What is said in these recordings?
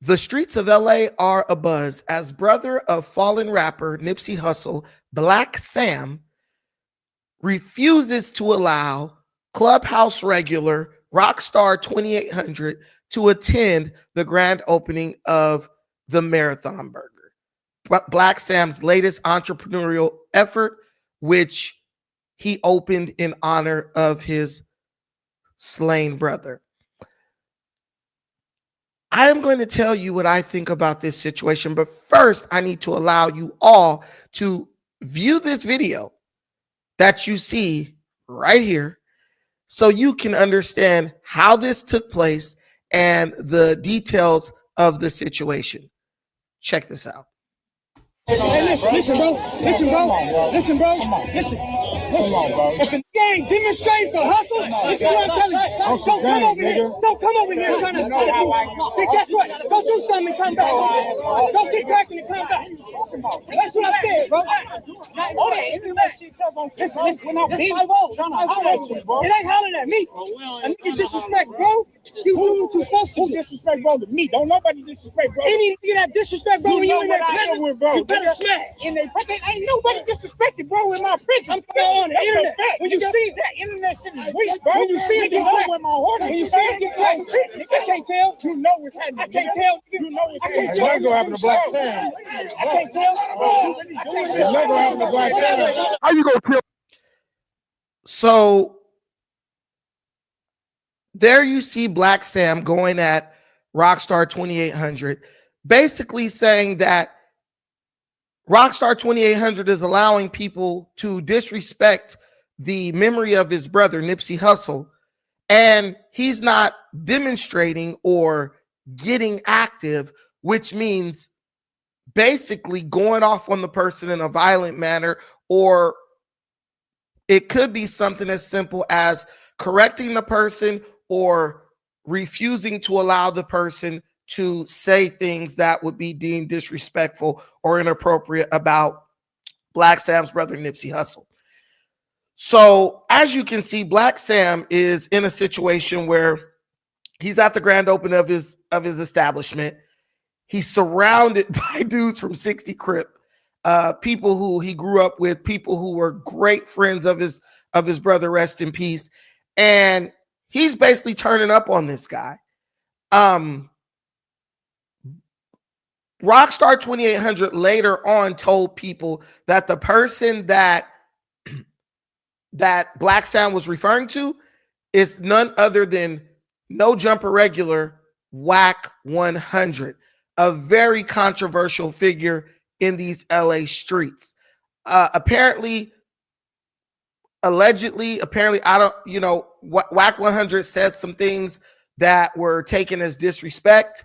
The streets of LA are abuzz as brother of fallen rapper Nipsey Hussle, Black Sam, refuses to allow Clubhouse regular Rockstar2800 to attend the grand opening of the Marathon Burger, Black Sam's latest entrepreneurial effort, which he opened in honor of his slain brother. I am going to tell you what I think about this situation, but first I need to allow you all to view this video that you see right here so you can understand how this took place and the details of the situation. Check this out. Hey, listen, bro. Listen, bro. Listen. Come on, bro. If the gang demonstrate for hustle, this is what I'm telling you. Don't come over here. Don't come over here trying to hey, guess what? Go do something and come back. Don't get cracking and come back. That's what I said, bro. All that internet shit comes on. Listen, when I'm big, trying to holler at you, bro. It ain't hollering at me. A nigga disrespect, bro. You do what you supposed to. Who disrespect, bro, to me? Don't nobody disrespect, bro. Any nigga that disrespect, bro, when you in that prison, bro. You better smack. In their prison, ain't nobody disrespected, bro, in my prison. I'm on the internet. When you see that internet shit is weak, bro. When you see it get cracked, when you see it get cracked, I can't tell. You know what's happening. I can't tell. You know what's happening. It's not gonna happen to Black Sam. I can't tell. It's not gonna happen to Black Sam. How you gonna kill? So there you see Black Sam going at Rockstar2800, basically saying that Rockstar2800 is allowing people to disrespect the memory of his brother, Nipsey Hussle, and he's not demonstrating or getting active, which means basically going off on the person in a violent manner, or it could be something as simple as correcting the person or refusing to allow the person to say things that would be deemed disrespectful or inappropriate about Black Sam's brother, Nipsey Hussle. So as you can see, Black Sam is in a situation where he's at the grand opening of his establishment. He's surrounded by dudes from 60 Crip, people who he grew up with, people who were great friends of his brother, rest in peace. And he's basically turning up on this guy. Rockstar2800 later on told people that the person that Black Sam was referring to is none other than No Jumper regular Whack 100, a very controversial figure in these LA streets. Allegedly, I don't, Whack 100 said some things that were taken as disrespect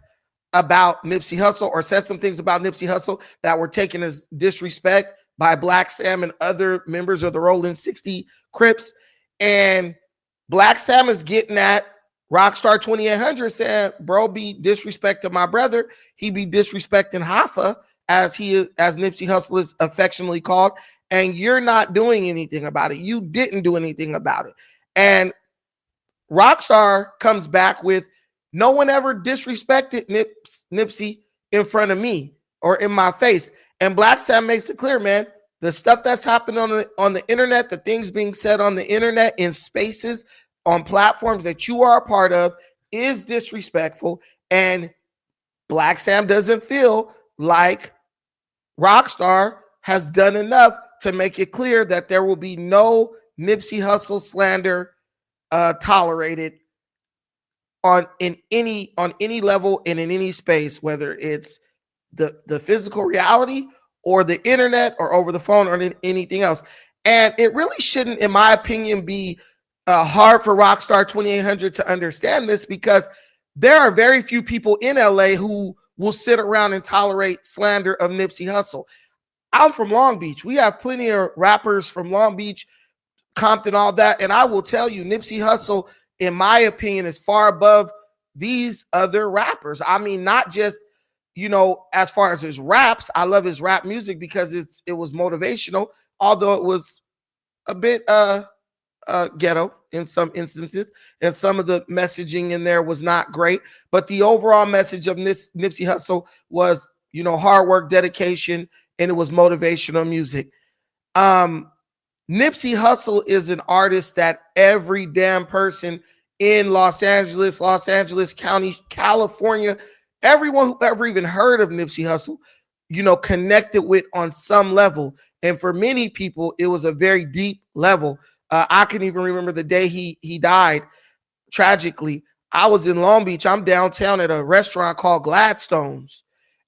about Nipsey Hussle, or said some things about Nipsey Hussle that were taken as disrespect by Black Sam and other members of the Rolling 60 Crips. And Black Sam is getting at Rockstar2800, saying, bro, be disrespecting my brother. He be disrespecting Hoffa, as Nipsey Hussle is affectionately called, and you're not doing anything about it. You didn't do anything about it. And Rockstar comes back with, no one ever disrespected Nipsey in front of me or in my face. And Black Sam makes it clear, man, the stuff that's happened on the internet, the things being said on the internet, in spaces, on platforms that you are a part of, is disrespectful. And Black Sam doesn't feel like Rockstar has done enough to make it clear that there will be no Nipsey Hussle slander tolerated on any level and in any space, whether it's the physical reality or the internet or over the phone or anything else. And it really shouldn't, in my opinion, be hard for Rockstar2800 to understand this, because there are very few people in LA who will sit around and tolerate slander of Nipsey Hussle. I'm from Long Beach. We have plenty of rappers from Long Beach, Compton, all that. And I will tell you, Nipsey Hussle, in my opinion, is far above these other rappers. I mean, not just, as far as his raps. I love his rap music because it was motivational, although it was a bit ghetto. in some instances, and some of the messaging in there was not great. But the overall message of Nipsey Hussle was, you know, hard work, dedication, and it was motivational music. Nipsey Hussle is an artist that every damn person in Los Angeles County, California, everyone who ever even heard of Nipsey Hussle, you know, connected with on some level. And for many people, it was a very deep level. I can even remember the day he died tragically. I was in Long Beach. I'm downtown at a restaurant called Gladstone's,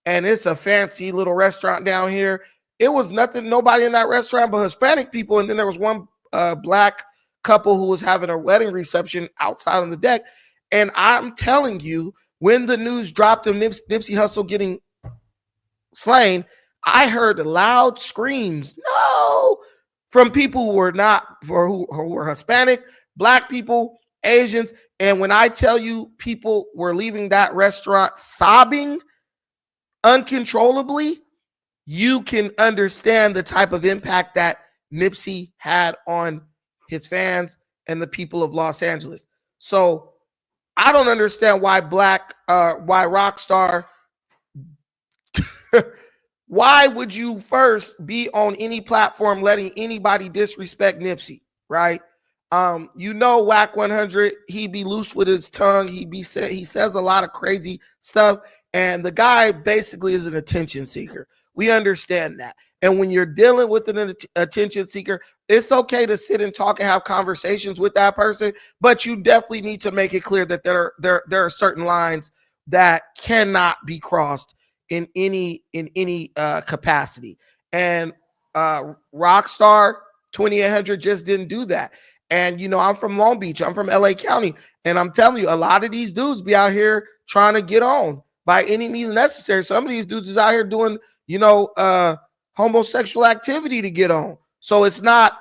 and it's a fancy little restaurant down here. It was nobody in that restaurant but Hispanic people. And then there was one black couple who was having a wedding reception outside on the deck. And I'm telling you, when the news dropped of Nipsey Hussle getting slain, I heard loud screams, no, from people who were who were Hispanic, black people, Asians. And when I tell you people were leaving that restaurant sobbing uncontrollably, you can understand the type of impact that Nipsey had on his fans and the people of Los Angeles. So I don't understand why why Rockstar, why would you first be on any platform letting anybody disrespect Nipsey, right? You know, Whack 100, he be loose with his tongue. He says a lot of crazy stuff, and the guy basically is an attention seeker. We understand that. And when you're dealing with an attention seeker, it's okay to sit and talk and have conversations with that person, but you definitely need to make it clear that there are certain lines that cannot be crossed in any capacity. And Rockstar 2800 just didn't do that. And, you know, I'm from Long Beach. I'm from LA County. And I'm telling you, a lot of these dudes be out here trying to get on by any means necessary. Some of these dudes is out here doing, you know, homosexual activity to get on. So it's not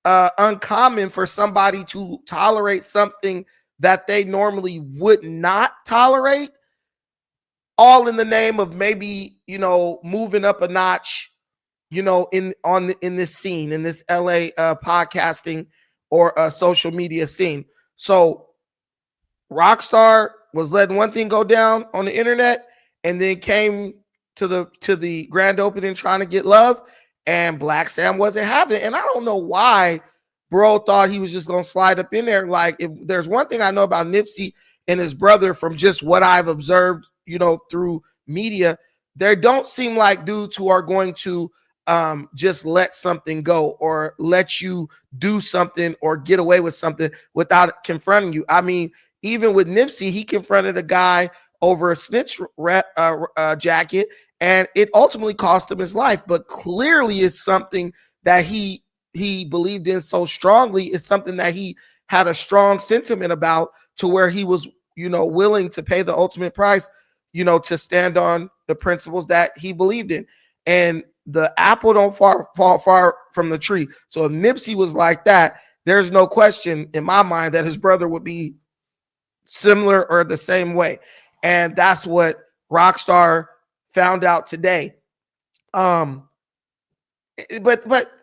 uncommon for somebody to tolerate something that they normally would not tolerate, all in the name of maybe, you know, moving up a notch, you know, in this scene, in this LA podcasting or social media scene. So Rockstar was letting one thing go down on the internet, and then came to the grand opening trying to get love, and Black Sam wasn't having it. And I don't know why bro thought he was just gonna slide up in there. Like, if there's one thing I know about Nipsey and his brother from just what I've observed, you know, through media, there don't seem like dudes who are going to just let something go or let you do something or get away with something without confronting you. I mean, even with Nipsey, he confronted a guy over a snitch jacket, and it ultimately cost him his life. But clearly it's something that he believed in so strongly. It's something that he had a strong sentiment about, to where he was, you know, willing to pay the ultimate price, you know, to stand on the principles that he believed in. And the apple don't fall far from the tree. So if Nipsey was like that, there's no question in my mind that his brother would be similar or the same way. And that's what Rockstar found out today. But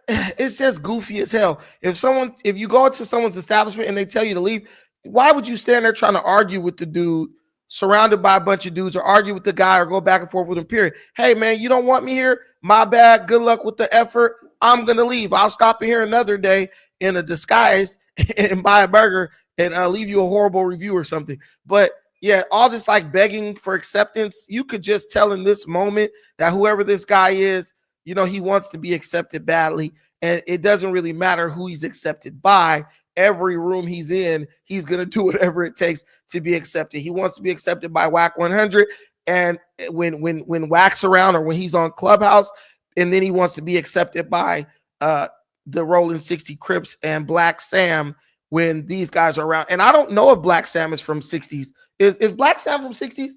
it's just goofy as hell. If you go into someone's establishment and they tell you to leave, why would you stand there trying to argue with the dude surrounded by a bunch of dudes, or argue with the guy, or go back and forth with him, period? Hey man, you don't want me here? My bad. Good luck with the effort. I'm going to leave. I'll stop in here another day in a disguise and buy a burger and leave you a horrible review or something. But yeah, all this like begging for acceptance, you could just tell in this moment that whoever this guy is, you know, he wants to be accepted badly. And it doesn't really matter who he's accepted by. Every room he's in, he's going to do whatever it takes to be accepted. He wants to be accepted by Whack 100. And when Whack's around, or when he's on Clubhouse, and then he wants to be accepted by the Rolling 60 Crips and Black Sam when these guys are around. And I don't know if Black Sam is from 60s. Is Black Sam from 60s?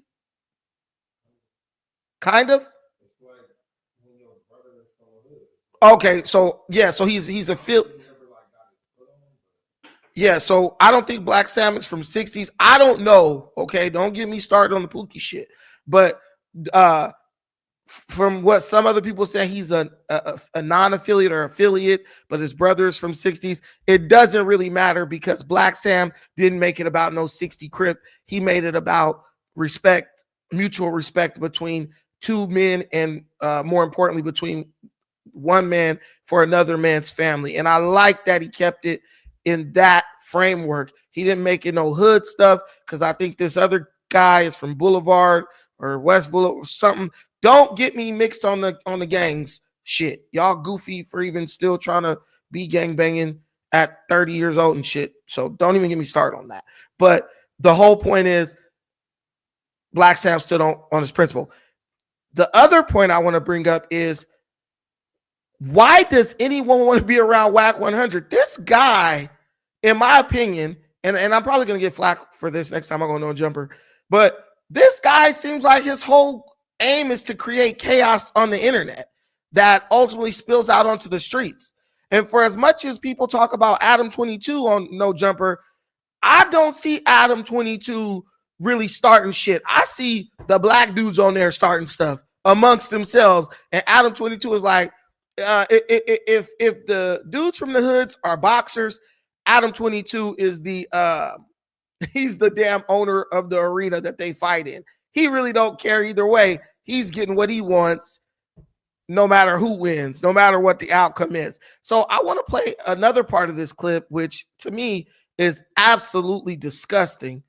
Kind of. Okay, so yeah, so he's a Phil. Yeah, so I don't think Black Sam is from 60s. I don't know. Okay, don't get me started on the Pookie shit. But from what some other people say, he's a non-affiliate or affiliate, but his brother is from 60s. It doesn't really matter because Black Sam didn't make it about no 60 Crip. He made it about respect, mutual respect between two men, and more importantly, between one man for another man's family. And I like that he kept it in that framework. He didn't make it no hood stuff, because I think this other guy is from Boulevard or West Boulevard or something. Don't get me mixed on the gangs shit. Y'all goofy for even still trying to be gang banging at 30 years old and shit. So don't even get me started on that. But the whole point is Black Sam stood on his principle. The other point I want to bring up is, why does anyone want to be around Whack 100? This guy, in my opinion, and I'm probably going to get flack for this next time I go No Jumper, but this guy seems like his whole aim is to create chaos on the internet that ultimately spills out onto the streets. And for as much as people talk about Adam 22 on No Jumper, I don't see Adam 22 really starting shit. I see the black dudes on there starting stuff amongst themselves, and Adam 22 is like, if the dudes from the hoods are boxers, Adam 22 is the he's the damn owner of the arena that they fight in. He really don't care either way. He's getting what he wants, no matter who wins, no matter what the outcome is. So I want to play another part of this clip, which to me is absolutely disgusting,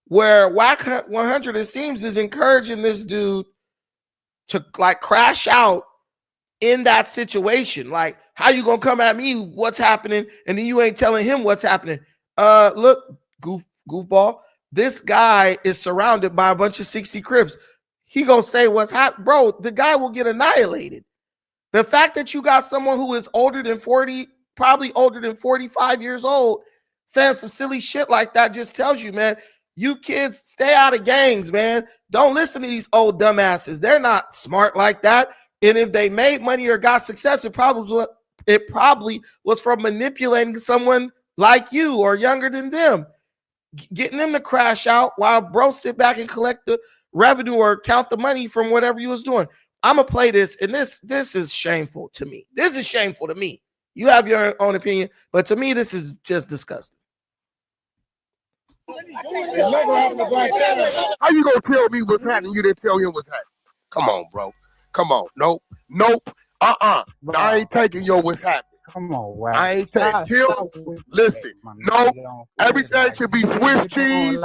where Whack 100, it seems, is encouraging this dude to like crash out in that situation. Like, how you gonna come at me, what's happening, and then you ain't telling him what's happening? Look, goofball, this guy is surrounded by a bunch of 60 Crips. He gonna say what's happening, bro. The guy will get annihilated. The fact that you got someone who is older than 40, probably older than 45 years old, saying some silly shit like that just tells you, man, you kids stay out of gangs, man. Don't listen to these old dumbasses. They're not smart like that. And if they made money or got success, it probably was from manipulating someone like you or younger than them, getting them to crash out while bro sit back and collect the revenue or count the money from whatever you was doing. I'm gonna play this, and this is shameful to me. This is shameful to me. You have your own opinion, but to me, this is just disgusting. How you gonna tell me what's happening? You didn't tell him what's happening. Come on, bro. Come on. Nope. I ain't taking your what's happening. Come on, Wack. I ain't taking listen. No, everything should be Swiss cheese.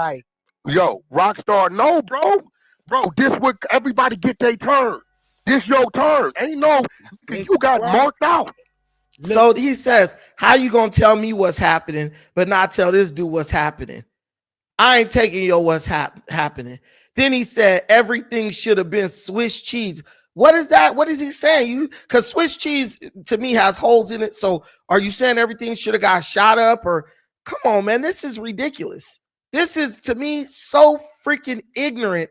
Yo, Rockstar, no, bro. Bro, this would everybody get their turn. This your turn. Ain't no, you got marked out. So he says, how you gonna tell me what's happening, but not tell this dude what's happening? I ain't taking your what's happening. Then he said everything should have been Swiss cheese. What is that? What is he saying? Because Swiss cheese to me has holes in it. So are you saying everything should have got shot up? Or come on, man, this is ridiculous. This is, to me, so freaking ignorant.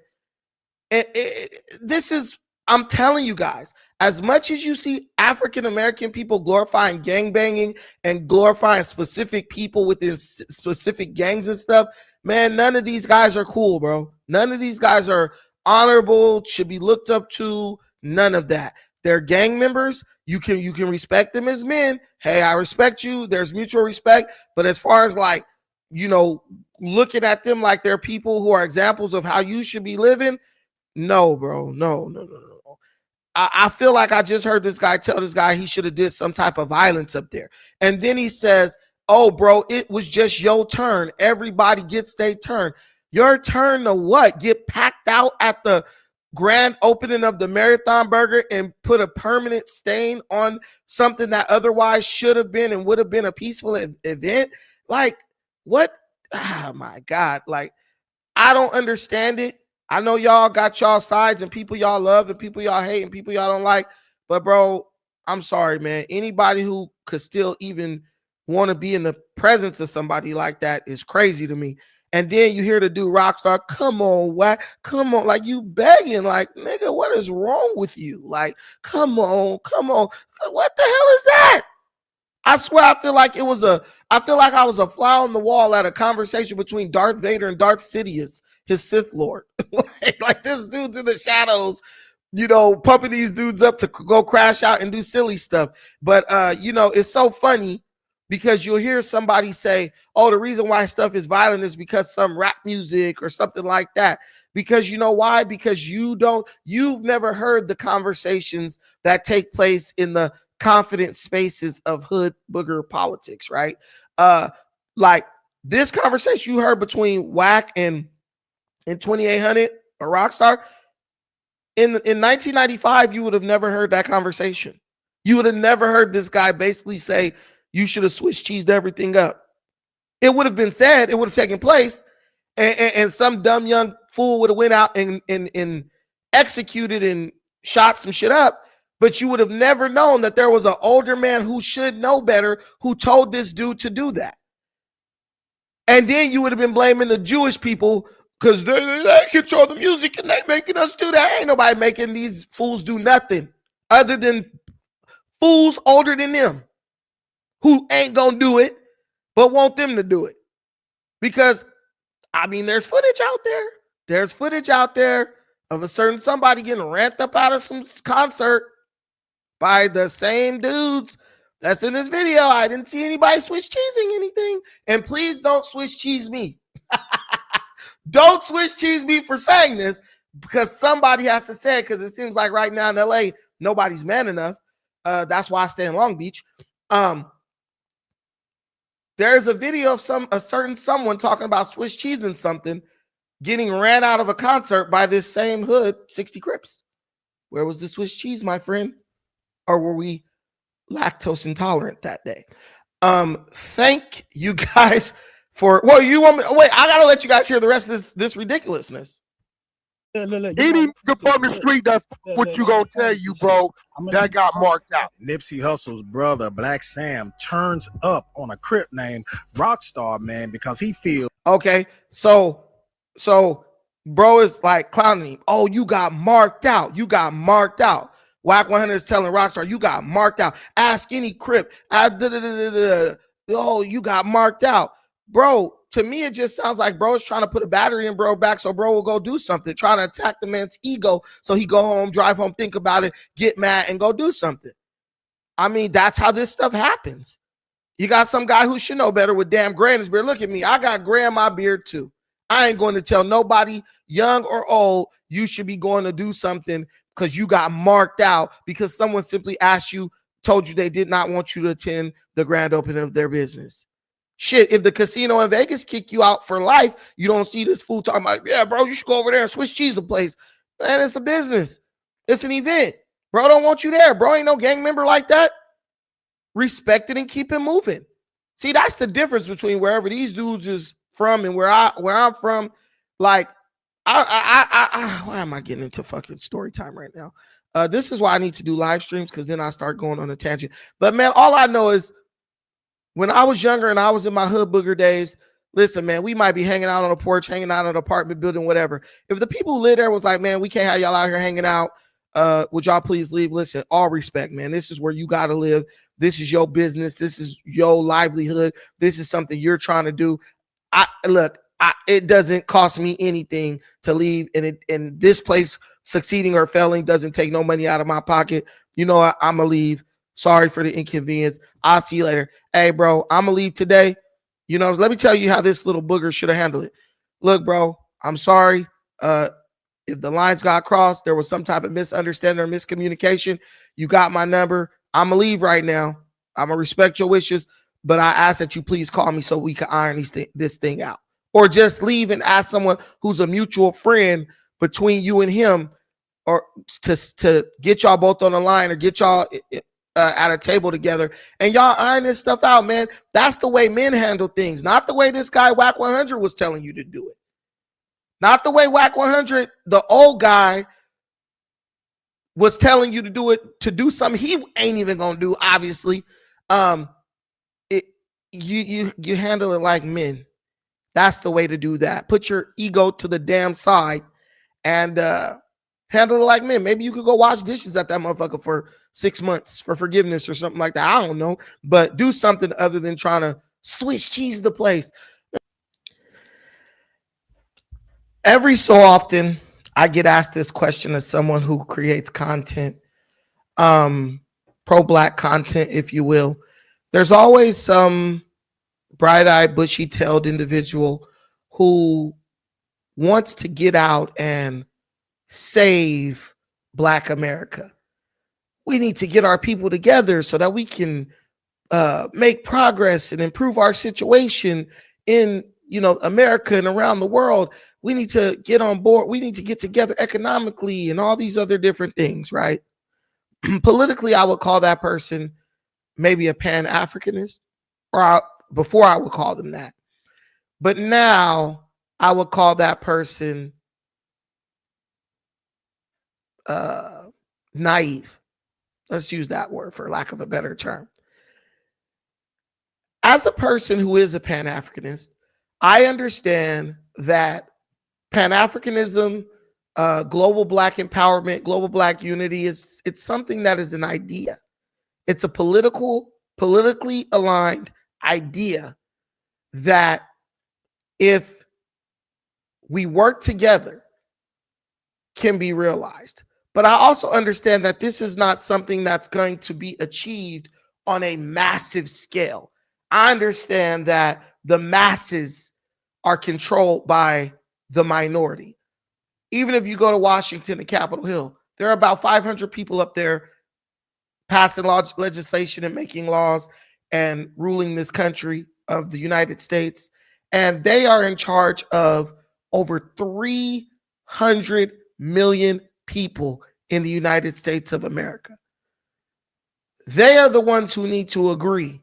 This is, I'm telling you guys, as much as you see African-American people glorifying gangbanging and glorifying specific people within specific gangs and stuff, man, none of these guys are cool, bro. None of these guys are honorable, should be looked up to, none of that. They're gang members. You can respect them as men. Hey, I respect you. There's mutual respect. But as far as like, you know, looking at them like they're people who are examples of how you should be living, no, bro. No. I feel like I just heard this guy tell this guy he should have did some type of violence up there. And then he says, oh, bro, it was just your turn. Everybody gets their turn. Your turn to what? Get packed out at the grand opening of the Marathon Burger and put a permanent stain on something that otherwise should have been and would have been a peaceful event? Like, what? Oh, my God. Like, I don't understand it. I know y'all got y'all sides and people y'all love and people y'all hate and people y'all don't like. But, bro, I'm sorry, man. Anybody who could still even want to be in the presence of somebody like that is crazy to me. And then you hear the dude Rockstar, come on, Wack, come on, like you begging, like, nigga, what is wrong with you? Like, come on, what the hell is that? I swear, I feel like I was a fly on the wall at a conversation between Darth Vader and Darth Sidious, his Sith Lord. like this dude's in the shadows you know, pumping these dudes up to go crash out and do silly stuff. But, you know, it's so funny because you'll hear somebody say, oh, the reason why stuff is violent is because some rap music or something like that. Because you know why? Because you've never heard the conversations that take place in the confident spaces of hood booger politics, right? Like this conversation you heard between Wack and 2800 or Rockstar, in 1995, you would have never heard that conversation. You would have never heard this guy basically say, you should have switched cheesed everything up. It would have been said, it would have taken place, and some dumb young fool would have went out and executed and shot some shit up, but you would have never known that there was an older man who should know better who told this dude to do that. And then you would have been blaming the Jewish people because they control the music and they making us do that. Ain't nobody making these fools do nothing other than fools older than them who ain't gonna do it, but want them to do it. Because, I mean, there's footage out there. There's footage out there of a certain somebody getting ramped up out of some concert by the same dudes that's in this video. I didn't see anybody switch cheesing anything. And please don't switch cheese me. Don't switch cheese me for saying this, because somebody has to say it, because it seems like right now in LA, nobody's man enough. That's why I stay in Long Beach. There's a video of a certain someone talking about Swiss cheese and something, getting ran out of a concert by this same hood, 60 Crips. Where was the Swiss cheese, my friend? Or were we lactose intolerant that day? Thank you guys for, well, you want me, wait, I gotta let you guys hear the rest of this ridiculousness. Any nigga from the street that what you gonna tell you, bro, that got marked out. Nipsey Hussle's brother, Black Sam, turns up on a Crip named Rockstar, man, because he feels. Okay, so bro is like clowning him. Oh, you got marked out. You got marked out. Wack 100 is telling Rockstar, you got marked out. Ask any Crip. Oh, you got marked out. Bro, to me, it just sounds like bro is trying to put a battery in bro back so bro will go do something, trying to attack the man's ego so he go home, drive home, think about it, get mad, and go do something. I mean, that's how this stuff happens. You got some guy who should know better with damn gray in his beard. Look at me. I got gray in my beard too. I ain't going to tell nobody, young or old, you should be going to do something because you got marked out because someone simply asked you, told you they did not want you to attend the grand opening of their business. Shit, if the casino in Vegas kick you out for life, you don't see this fool talking about, yeah, bro, you should go over there and Swiss cheese the place. Man, it's a business. It's an event. Bro don't want you there. Bro ain't no gang member like that. Respect it and keep it moving. See, that's the difference between wherever these dudes is from and where I'm from. Like, why am I getting into fucking story time right now? This is why I need to do live streams, because then I start going on a tangent. But man, all I know is when I was younger and I was in my hood booger days, listen, man, we might be hanging out on a porch, hanging out in an apartment building, whatever. If the people who live there was like, man, we can't have y'all out here hanging out, would y'all please leave? Listen, all respect, man. This is where you got to live. This is your business. This is your livelihood. This is something you're trying to do. It doesn't cost me anything to leave. And this place succeeding or failing doesn't take no money out of my pocket. You know, I'm going to leave. Sorry for the inconvenience. I'll see you later. Hey, bro, I'm going to leave today. You know, let me tell you how this little booger should have handled it. Look, bro, I'm sorry. If the lines got crossed, there was some type of misunderstanding or miscommunication. You got my number. I'm going to leave right now. I'm going to respect your wishes, but I ask that you please call me so we can iron this thing out. Or just leave and ask someone who's a mutual friend between you and him, or to get y'all both on the line, or get y'all at a table together and y'all iron this stuff out, man. That's the way men handle things, not the way this guy Wack 100 was telling you to do it. Not the way Wack 100, the old guy, was telling you to do it, to do something he ain't even gonna do, obviously. You handle it like men. That's the way to do that. Put your ego to the damn side and handle it like men. Maybe you could go wash dishes at that motherfucker for 6 months for forgiveness or something like that. I don't know. But do something other than trying to Swiss cheese the place. Every so often, I get asked this question as someone who creates content, pro-black content, if you will. There's always some bright-eyed, bushy-tailed individual who wants to get out and save Black America. We need to get our people together so that we can make progress and improve our situation in, America and around the world. We need to get on board. We need to get together economically and all these other different things, right? Politically, I would call that person maybe a Pan-Africanist, or before I would call them that. But now I would call that person naive. Let's use that word for lack of a better term. As a person who is a Pan-Africanist, I understand that Pan-Africanism, global Black empowerment, global Black unity, it's something that is an idea. It's a politically aligned idea that if we work together can be realized. But I also understand that this is not something that's going to be achieved on a massive scale. I understand that the masses are controlled by the minority. Even if you go to Washington and Capitol Hill, there are about 500 people up there passing legislation and making laws and ruling this country of the United States. And they are in charge of over 300 million people in the United States of America. They are the ones who need to agree,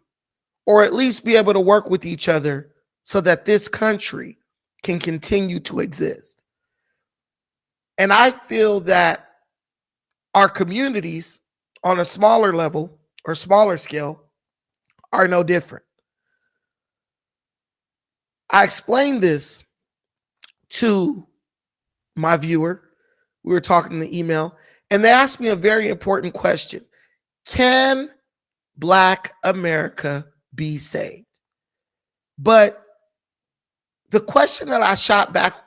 or at least be able to work with each other so that this country can continue to exist. And I feel that our communities on a smaller level or smaller scale are no different. I explained this to my viewer. We were talking in the email, and they asked me a very important question. Can Black America be saved? But the question that I shot back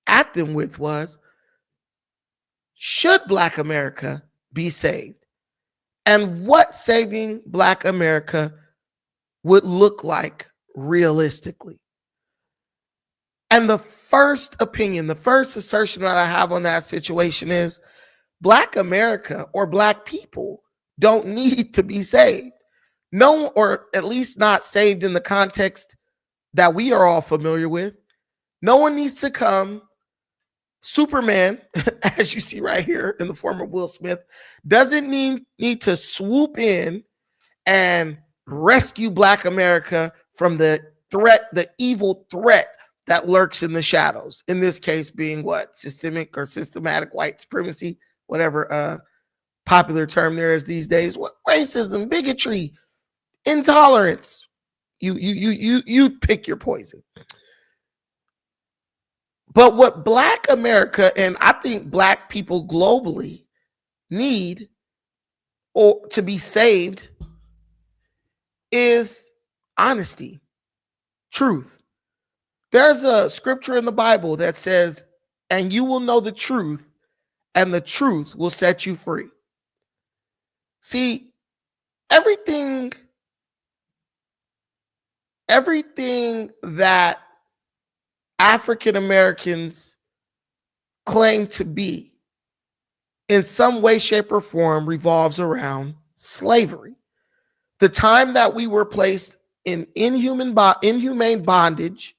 at them with was, should Black America be saved? And what saving Black America would look like realistically? And the first opinion, the first assertion that I have on that situation is Black America or Black people don't need to be saved. No, or at least not saved in the context that we are all familiar with. No one needs to come. Superman, as you see right here in the form of Will Smith, doesn't need to swoop in and rescue Black America from the threat, the evil threat that lurks in the shadows. In this case being what? Systemic or systematic white supremacy, whatever popular term there is these days. What? Racism, bigotry, intolerance. You pick your poison. But what Black America, and I think Black people globally, need or to be saved is honesty, truth. There's a scripture in the Bible that says, and you will know the truth, and the truth will set you free. See, everything that African Americans claim to be in some way, shape, or form revolves around slavery. The time that we were placed in inhumane bondage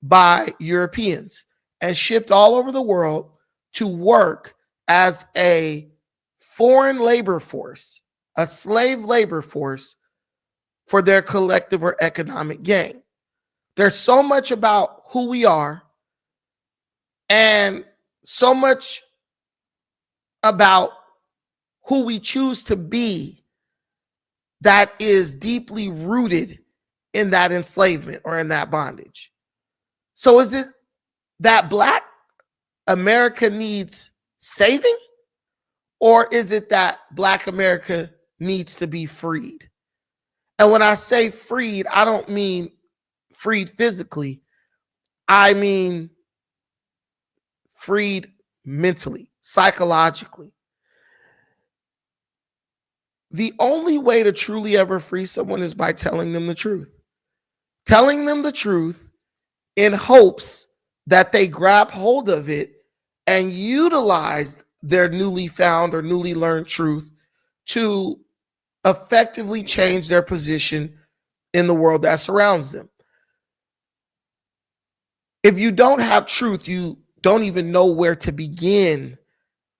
by Europeans and shipped all over the world to work as a foreign labor force, a slave labor force for their collective or economic gain. There's so much about who we are and so much about who we choose to be that is deeply rooted in that enslavement or in that bondage. So is it that Black America needs saving, or is it that Black America needs to be freed? And when I say freed, I don't mean freed physically. I mean freed mentally, psychologically. The only way to truly ever free someone is by telling them the truth. Telling them the truth in hopes that they grab hold of it and utilize their newly found or newly learned truth to effectively change their position in the world that surrounds them. If you don't have truth, you don't even know where to begin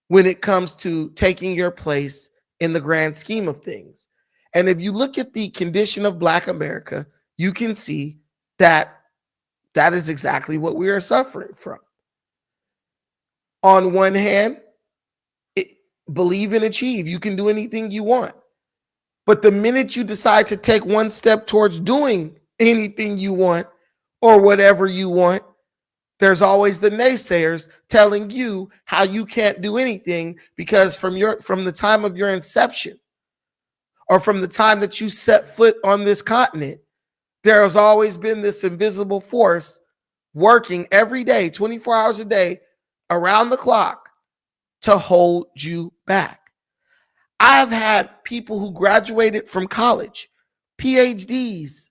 when it comes to taking your place in the grand scheme of things. And if you look at the condition of Black America, you can see that that is exactly what we are suffering from. On one hand, believe and achieve. You can do anything you want. But the minute you decide to take one step towards doing anything you want or whatever you want, there's always the naysayers telling you how you can't do anything because from the time of your inception or from the time that you set foot on this continent, there has always been this invisible force working every day, 24 hours a day, around the clock to hold you back. I've had people who graduated from college, PhDs,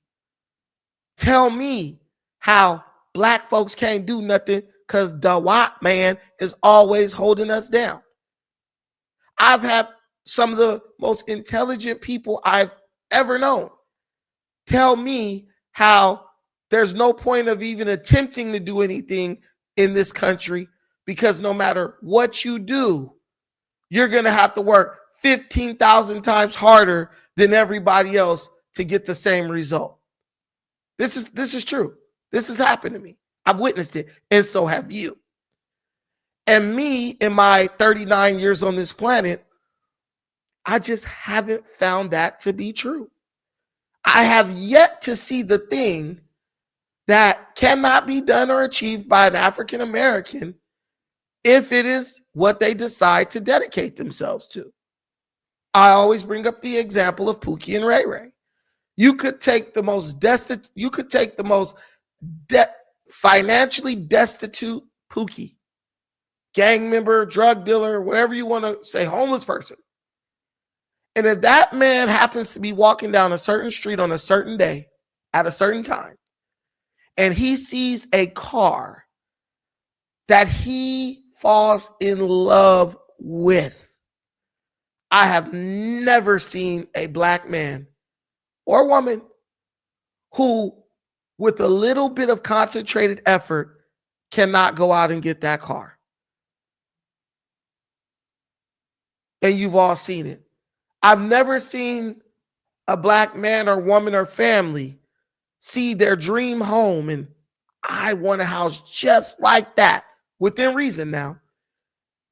tell me how Black folks can't do nothing because the white man is always holding us down. I've had some of the most intelligent people I've ever known tell me how there's no point of even attempting to do anything in this country because no matter what you do, you're going to have to work 15,000 times harder than everybody else to get the same result. This is true. This has happened to me. I've witnessed it, and so have you. And me, in my 39 years on this planet, I just haven't found that to be true. I have yet to see the thing that cannot be done or achieved by an African American if it is what they decide to dedicate themselves to. I always bring up the example of Pookie and Ray Ray. You could take the most financially destitute Pookie, gang member, drug dealer, whatever you want to say, homeless person. And if that man happens to be walking down a certain street on a certain day at a certain time, and he sees a car that he falls in love with, I have never seen a Black man or woman who, with a little bit of concentrated effort, cannot go out and get that car. And you've all seen it. I've never seen a Black man or woman or family see their dream home and I want a house just like that, within reason now,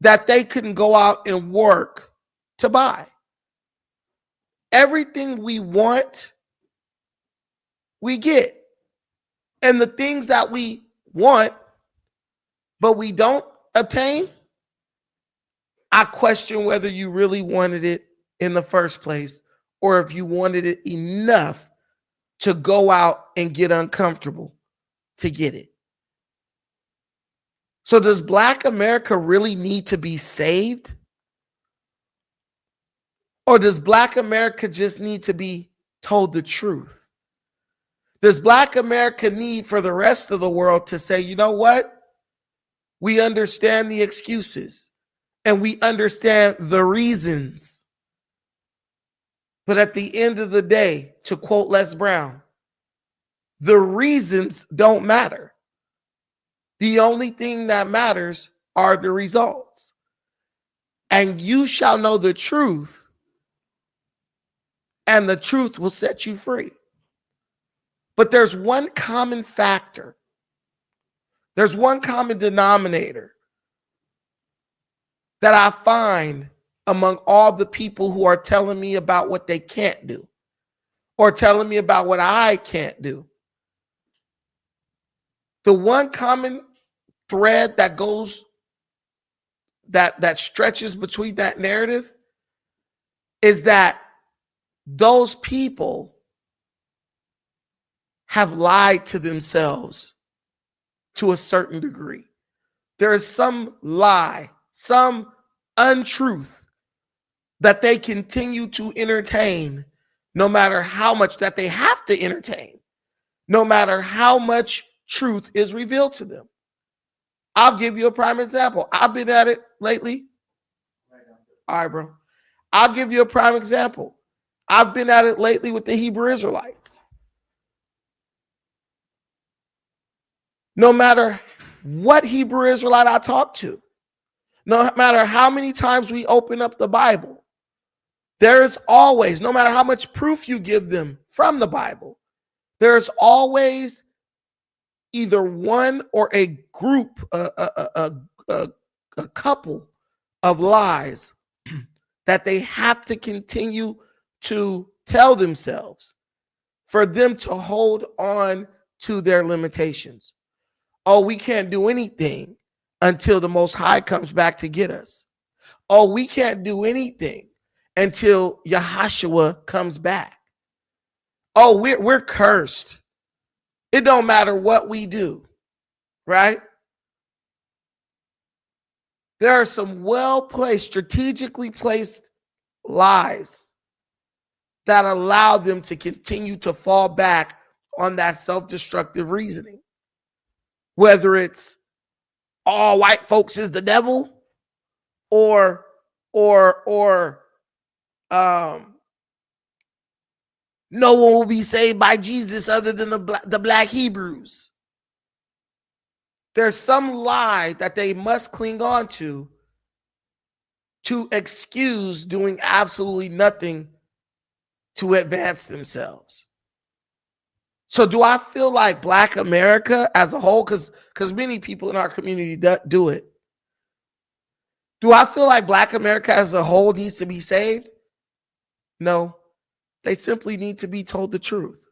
that they couldn't go out and work to buy. Everything we want, we get. And the things that we want, but we don't obtain, I question whether you really wanted it in the first place or if you wanted it enough to go out and get uncomfortable to get it. So does Black America really need to be saved? Or does Black America just need to be told the truth? Does Black America need for the rest of the world to say, you know what? We understand the excuses and we understand the reasons. But at the end of the day, to quote Les Brown, the reasons don't matter. The only thing that matters are the results. And you shall know the truth, and the truth will set you free. But there's one common factor. There's one common denominator that I find among all the people who are telling me about what they can't do or telling me about what I can't do. The one common thread that goes, that stretches between that narrative is that those people have lied to themselves to a certain degree. there is some lie, some untruth that they continue to entertain, no matter how much that they have to entertain, no matter how much truth is revealed to them. I'll give you a prime example. I've been at it lately. All right, bro. I'll give you a prime example. I've been at it lately with the Hebrew Israelites. No matter what Hebrew Israelite I talk to, no matter how many times we open up the Bible, there is always, no matter how much proof you give them from the Bible, there's always either one or a group, a couple of lies that they have to continue to tell themselves for them to hold on to their limitations. Oh, we can't do anything until the Most High comes back to get us. Oh, we can't do anything until Yahashua comes back. Oh, we're cursed. It don't matter what we do, right? There are some well-placed, strategically placed lies that allow them to continue to fall back on that self-destructive reasoning. Whether it's all white folks is the devil, or no one will be saved by Jesus other than the black Hebrews. There's some lie that they must cling on to excuse doing absolutely nothing to advance themselves. So do I feel like Black America as a whole, because many people in our community do it, do I feel like Black America as a whole needs to be saved? No. They simply need to be told the truth.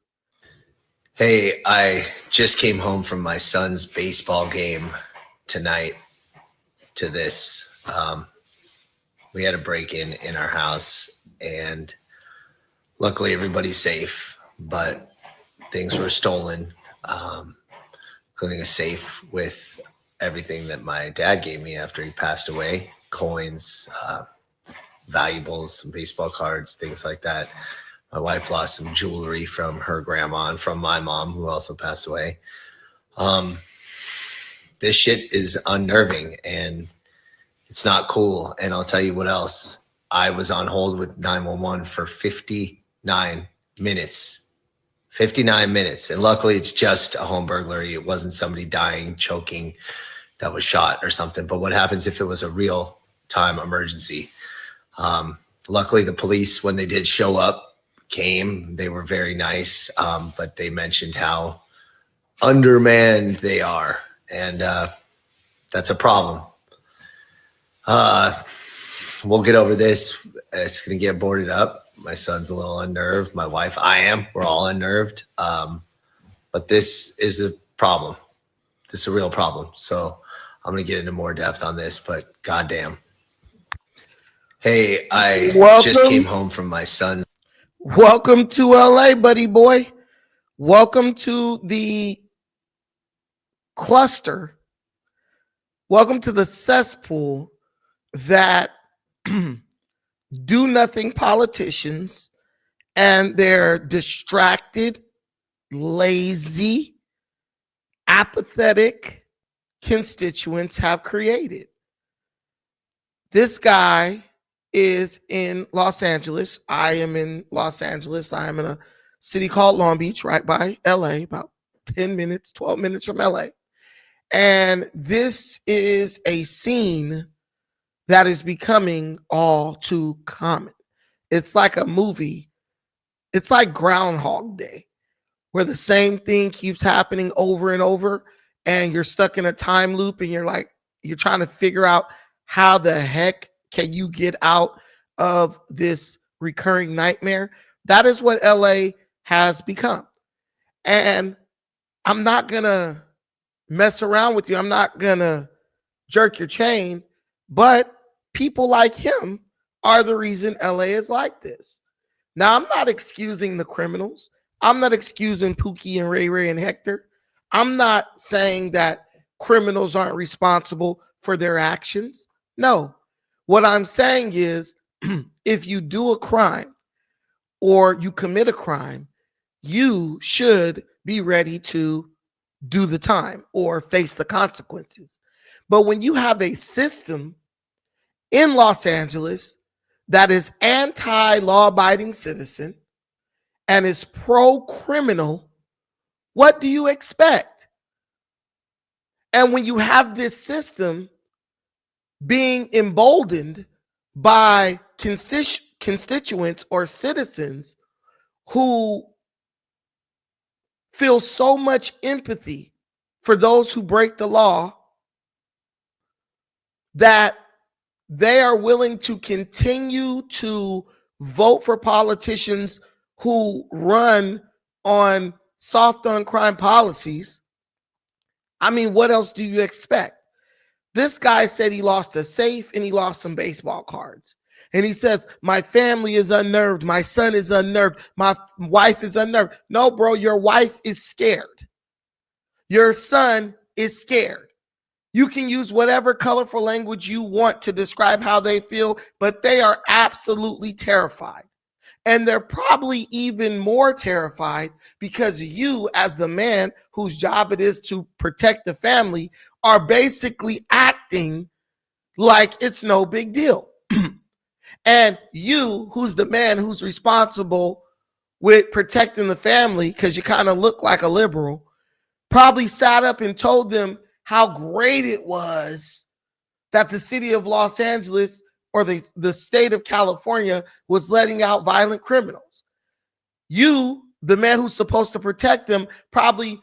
Hey, I just came home from my son's baseball game tonight to this. We had a break-in in our house, and luckily everybody's safe, but things were stolen, including a safe with everything that my dad gave me after he passed away, coins, valuables, some baseball cards, things like that. My wife lost some jewelry from her grandma and from my mom, who also passed away. This shit is unnerving and it's not cool. And I'll tell you what else. I was on hold with 911 for 59 minutes. 59 minutes. And luckily it's just a home burglary. It wasn't somebody dying, choking, that was shot or something. But what happens if it was a real time emergency? Luckily the police, when they did show up, came. They were very nice, but they mentioned how undermanned they are, and that's a problem. We'll get over this. It's going to get boarded up. My son's a little unnerved. My wife, I am. We're all unnerved. But this is a problem. This is a real problem. So I'm going to get into more depth on this, but goddamn. Hey, I just came home from my son's. Welcome to LA, buddy boy. Welcome to the cluster. Welcome to the cesspool that do nothing politicians and their distracted, lazy, apathetic constituents have created. This guy is in Los Angeles. I am in Los Angeles. I am in a city called Long Beach, right by LA, about 10 minutes, 12 minutes from LA. And this is a scene that is becoming all too common. It's like a movie. It's like Groundhog Day, where the same thing keeps happening over and over, and you're stuck in a time loop, and you're trying to figure out how the heck can you get out of this recurring nightmare. That is what LA has become. And I'm not going to mess around with you. I'm not going to jerk your chain, but people like him are the reason LA is like this. Now, I'm not excusing the criminals. I'm not excusing Pookie and Ray Ray and Hector. I'm not saying that criminals aren't responsible for their actions? No. What I'm saying is, if you do a crime or you commit a crime, you should be ready to do the time or face the consequences. But when you have a system in Los Angeles that is anti-law-abiding citizen and is pro-criminal, what do you expect? And when you have this system being emboldened by constituents or citizens who feel so much empathy for those who break the law that they are willing to continue to vote for politicians who run on soft on crime policies, I mean, what else do you expect? This guy said he lost a safe and he lost some baseball cards. And he says, my family is unnerved. My son is unnerved. My wife is unnerved. No, bro, your wife is scared. Your son is scared. You can use whatever colorful language you want to describe how they feel, but they are absolutely terrified. And they're probably even more terrified because you, as the man whose job it is to protect the family, are basically acting like it's no big deal. And you, who's the man who's responsible with protecting the family, because you kind of look like a liberal, probably sat up and told them how great it was that the city of Los Angeles or the state of California was letting out violent criminals. You, the man who's supposed to protect them, probably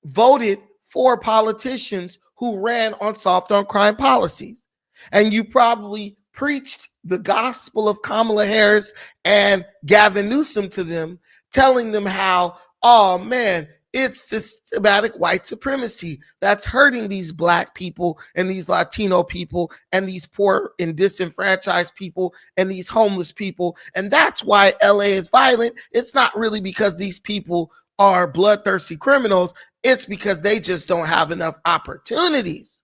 voted for politicians who ran on soft on crime policies. And you probably preached the gospel of Kamala Harris and Gavin Newsom to them, telling them how, oh man, it's systematic white supremacy that's hurting these black people and these Latino people and these poor and disenfranchised people and these homeless people. And that's why LA is violent. It's not really because these people are bloodthirsty criminals. It's because they just don't have enough opportunities.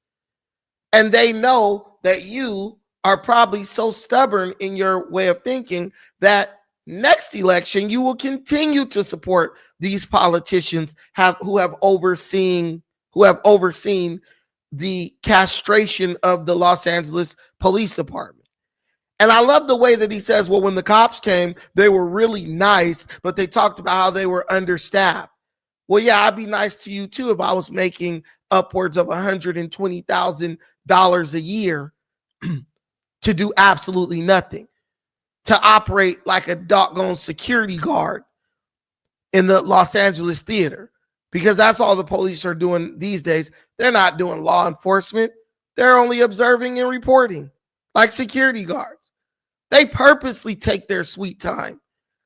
And they know that you are probably so stubborn in your way of thinking that next election you will continue to support these politicians who have overseen the castration of the Los Angeles Police Department. And I love the way that he says, well, when the cops came, they were really nice, but they talked about how they were understaffed. Well, yeah, I'd be nice to you too if I was making upwards of $120,000 a year to do absolutely nothing, to operate like a doggone security guard in the Los Angeles theater, because that's all the police are doing these days. They're not doing law enforcement. They're only observing and reporting like security guards. They purposely take their sweet time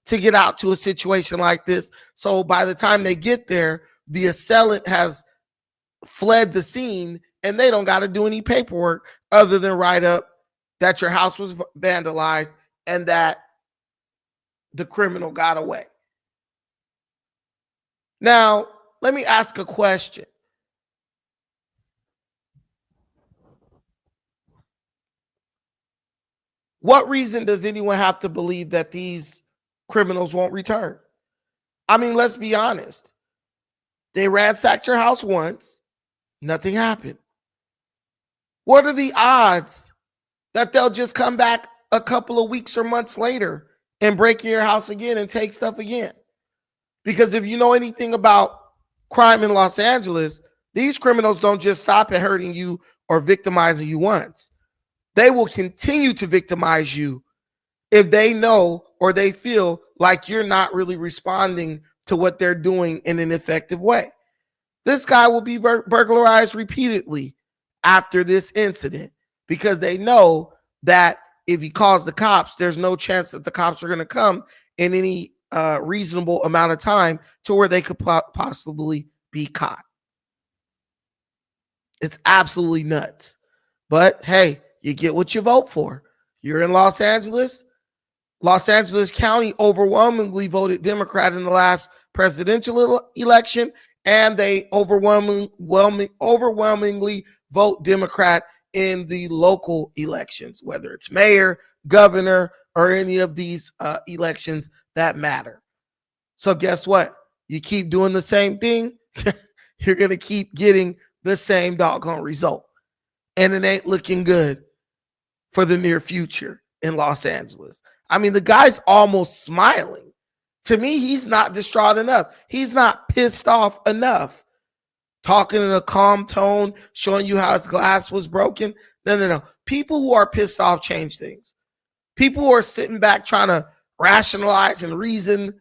to get out to a situation like this. So by the time they get there, the assailant has fled the scene and they don't got to do any paperwork other than write up that your house was vandalized and that the criminal got away. Now, let me ask a question. What reason does anyone have to believe that these criminals won't return? I mean, let's be honest. They ransacked your house once, nothing happened. What are the odds that they'll just come back a couple of weeks or months later and break in your house again and take stuff again? Because if you know anything about crime in Los Angeles, these criminals don't just stop at hurting you or victimizing you once. They will continue to victimize you if they know or they feel like you're not really responding to what they're doing in an effective way. This guy will be burglarized repeatedly after this incident because they know that if he calls the cops, there's no chance that the cops are going to come in any reasonable amount of time to where they could possibly be caught. It's absolutely nuts. But hey, you get what you vote for. You're in Los Angeles. Los Angeles County overwhelmingly voted Democrat in the last presidential election, and they overwhelmingly vote Democrat in the local elections, whether it's mayor, governor, or any of these elections that matter. So guess what? You keep doing the same thing, you're going to keep getting the same doggone result. And it ain't looking good for the near future in Los Angeles. I mean, the guy's almost smiling. To me, he's not distraught enough. He's not pissed off enough. Talking in a calm tone, showing you how his glass was broken. No. People who are pissed off change things. People who are sitting back trying to rationalize and reason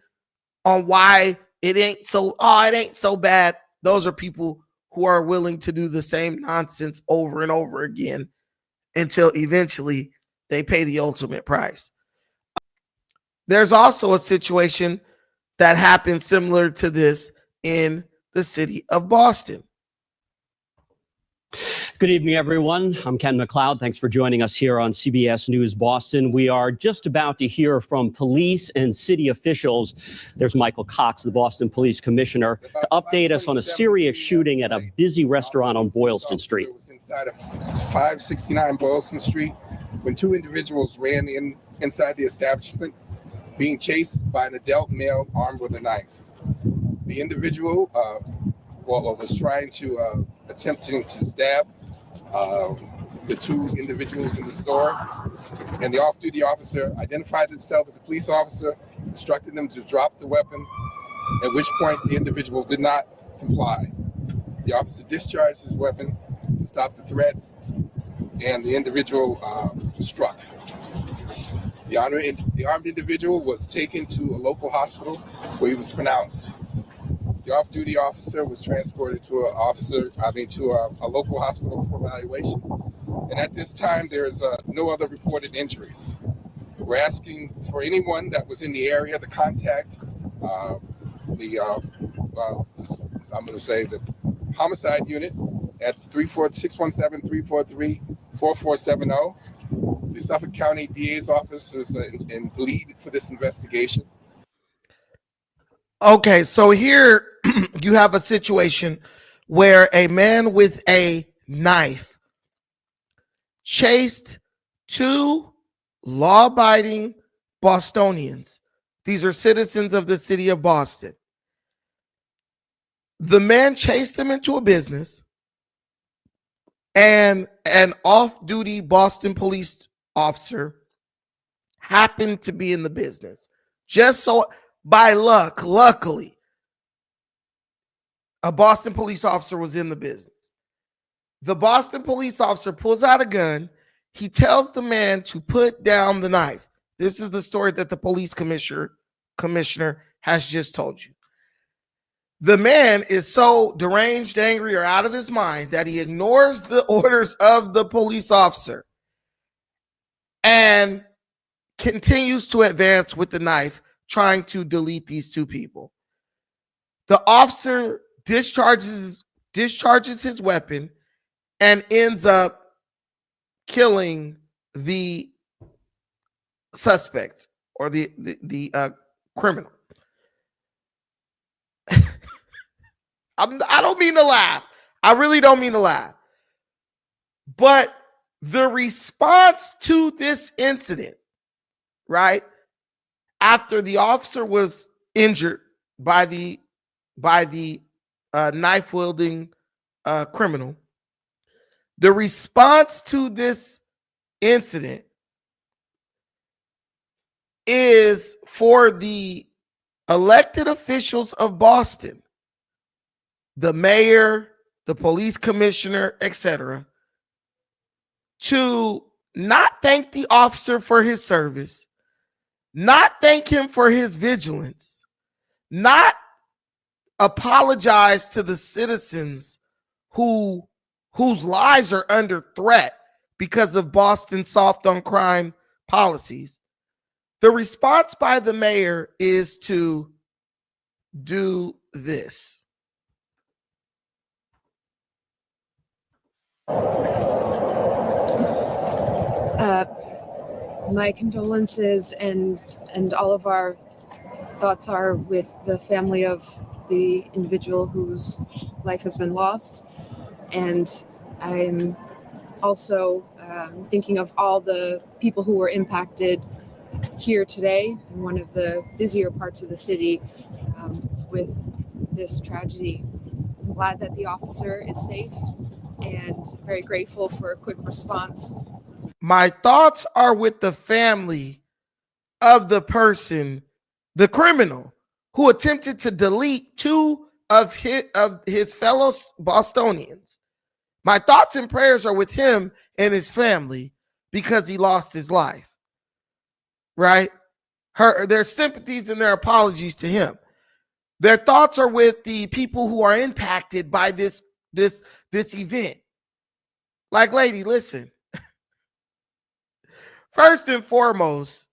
on why it ain't so bad. Those are people who are willing to do the same nonsense over and over again until eventually they pay the ultimate price. There's also a situation that happened similar to this in the city of Boston. Good evening, everyone. I'm Ken McLeod. Thanks for joining us here on CBS News Boston. We are just about to hear from police and city officials. There's Michael Cox, the Boston Police Commissioner, to update us on a serious shooting at a busy restaurant on Boylston Street. It was inside of 569 Boylston Street when two individuals ran inside the establishment, being chased by an adult male armed with a knife. The individual was trying to attempting to stab the two individuals in the store, and the off-duty officer identified himself as a police officer, instructed them to drop the weapon, at which point the individual did not comply. The officer discharged his weapon to stop the threat, and the individual struck. The armed individual was taken to a local hospital where he was pronounced. The off-duty officer was transported to a local hospital for evaluation. And at this time, there's no other reported injuries. We're asking for anyone that was in the area to contact the homicide unit at 617-343-4470. The Suffolk County DA's office is in lead for this investigation. Okay, so here you have a situation where a man with a knife chased two law-abiding Bostonians. These are citizens of the city of Boston. The man chased them into a business, and an off-duty Boston police officer happened to be in the business. Just so by luckily, a Boston police officer was in the business. The Boston police officer pulls out a gun. He tells the man to put down the knife. This is the story that the police commissioner has just told you. The man is so deranged, angry, or out of his mind that he ignores the orders of the police officer and continues to advance with the knife, trying to delete these two people. The officer discharges his weapon and ends up killing the suspect or the criminal. I don't mean to laugh. I really don't mean to laugh. But the response to this incident, right, after the officer was injured by the knife-wielding criminal, the response to this incident is for the elected officials of Boston, the mayor, the police commissioner, etc., to not thank the officer for his service, not thank him for his vigilance, not apologize to the citizens whose lives are under threat because of Boston's soft on crime policies. The response by the mayor is to do this. My condolences and all of our thoughts are with the family of the individual whose life has been lost. And I'm also thinking of all the people who were impacted here today in one of the busier parts of the city with this tragedy. I'm glad that the officer is safe and very grateful for a quick response. My thoughts are with the family of the person, the criminal, who attempted to delete two of his fellow Bostonians. My thoughts and prayers are with him and his family because he lost his life. Right? Their sympathies and their apologies to him. Their thoughts are with the people who are impacted by this event. Like, lady, listen. First and foremost,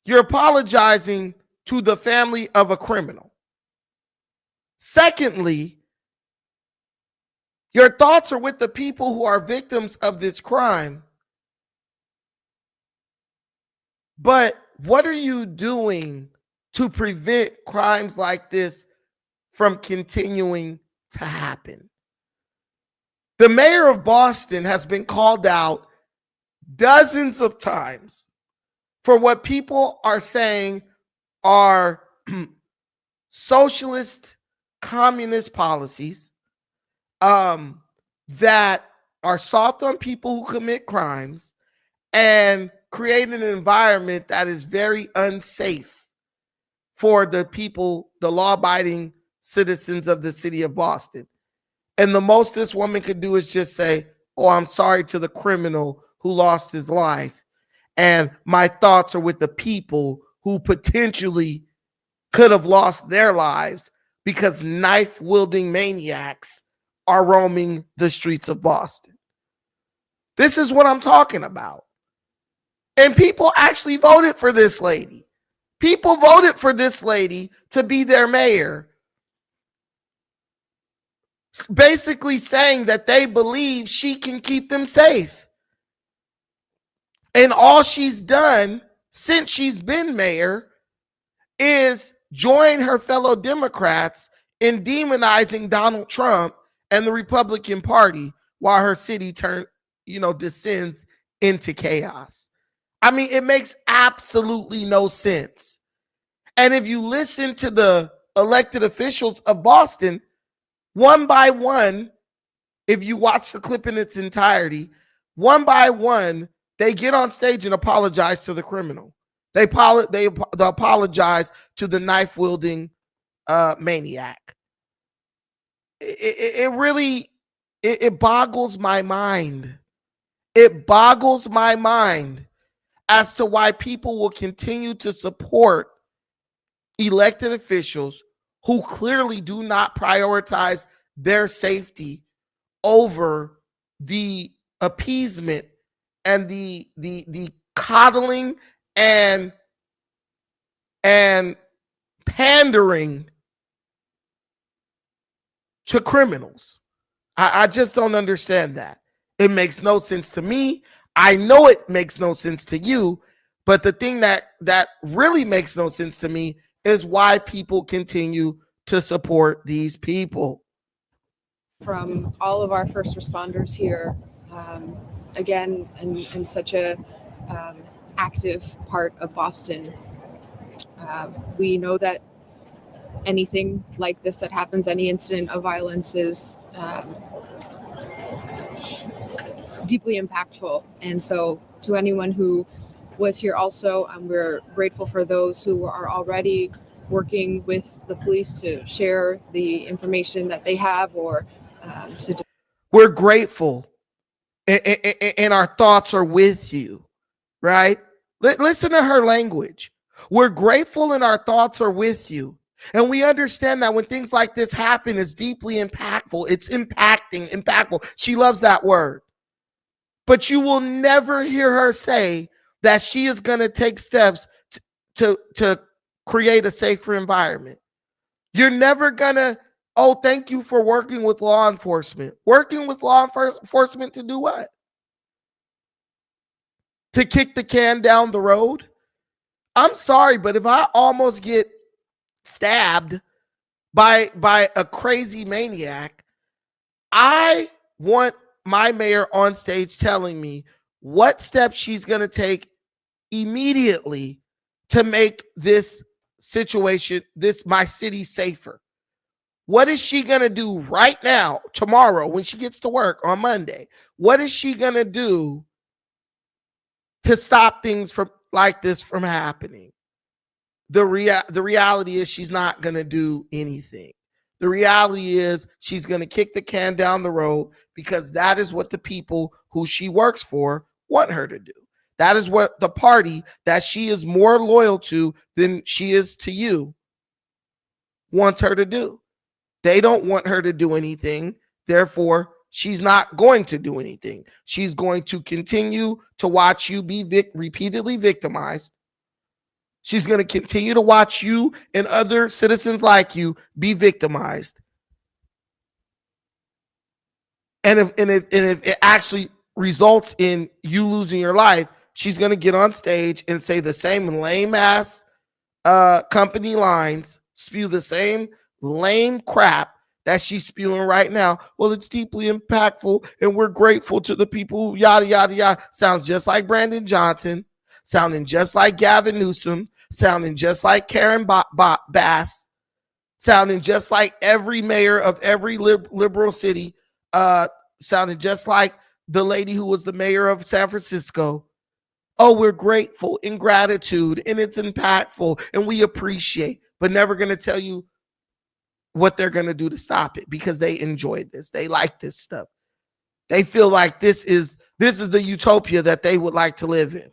you're apologizing to the family of a criminal. Secondly, your thoughts are with the people who are victims of this crime. But what are you doing to prevent crimes like this from continuing to happen? The mayor of Boston has been called out dozens of times for what people are saying are socialist, communist policies that are soft on people who commit crimes and create an environment that is very unsafe for the people, the law-abiding citizens of the city of Boston. And the most this woman could do is just say, oh, I'm sorry to the criminal who lost his life. And my thoughts are with the people who potentially could have lost their lives because knife-wielding maniacs are roaming the streets of Boston. This is what I'm talking about. And people actually voted for this lady. People voted for this lady to be their mayor, basically saying that they believe she can keep them safe. And all she's done since she's been mayor is join her fellow Democrats in demonizing Donald Trump and the Republican Party while her city descends into chaos. I mean, it makes absolutely no sense. And if you listen to the elected officials of Boston, one by one, if you watch the clip in its entirety, one by one, they get on stage and apologize to the criminal. They apologize to the knife-wielding maniac. It really boggles my mind. It boggles my mind as to why people will continue to support elected officials who clearly do not prioritize their safety over the appeasement and the coddling and pandering to criminals. I just don't understand that. It makes no sense to me. I know it makes no sense to you, but the thing that really makes no sense to me is why people continue to support these people. From all of our first responders here, again, in such a active part of Boston, we know that anything like this that happens, any incident of violence is deeply impactful. And so to anyone who was here also, we're grateful for those who are already working with the police to share the information that they have or we're grateful and our thoughts are with you, right? Listen to her language. We're grateful and our thoughts are with you. And we understand that when things like this happen, it's deeply impactful. It's impactful. She loves that word. But you will never hear her say that she is going to take steps to create a safer environment. You're never going to, oh, thank you for working with law enforcement. Working with law enforcement to do what? To kick the can down the road? I'm sorry, but if I almost get stabbed by a crazy maniac, I want my mayor on stage telling me what steps she's going to take immediately to make this situation, my city safer. What is she going to do right now, tomorrow, when she gets to work on Monday? What is she going to do to stop things from like this from happening? The reality is she's not going to do anything. The reality is she's going to kick the can down the road because that is what the people who she works for want her to do. That is what the party that she is more loyal to than she is to you wants her to do. They don't want her to do anything. Therefore, she's not going to do anything. She's going to continue to watch you be repeatedly victimized. She's going to continue to watch you and other citizens like you be victimized. And if it actually results in you losing your life, she's going to get on stage and say the same lame ass company lines, spew the same lame crap that she's spewing right now. Well, it's deeply impactful and we're grateful to the people who yada, yada, yada. Sounds just like Brandon Johnson, sounding just like Gavin Newsom, sounding just like Karen Bass, sounding just like every mayor of every liberal city, sounding just like the lady who was the mayor of San Francisco. Oh, we're grateful in gratitude and it's impactful and we appreciate, but never going to tell you what they're going to do to stop it because they enjoyed this. They like this stuff. They feel like this is the utopia that they would like to live in,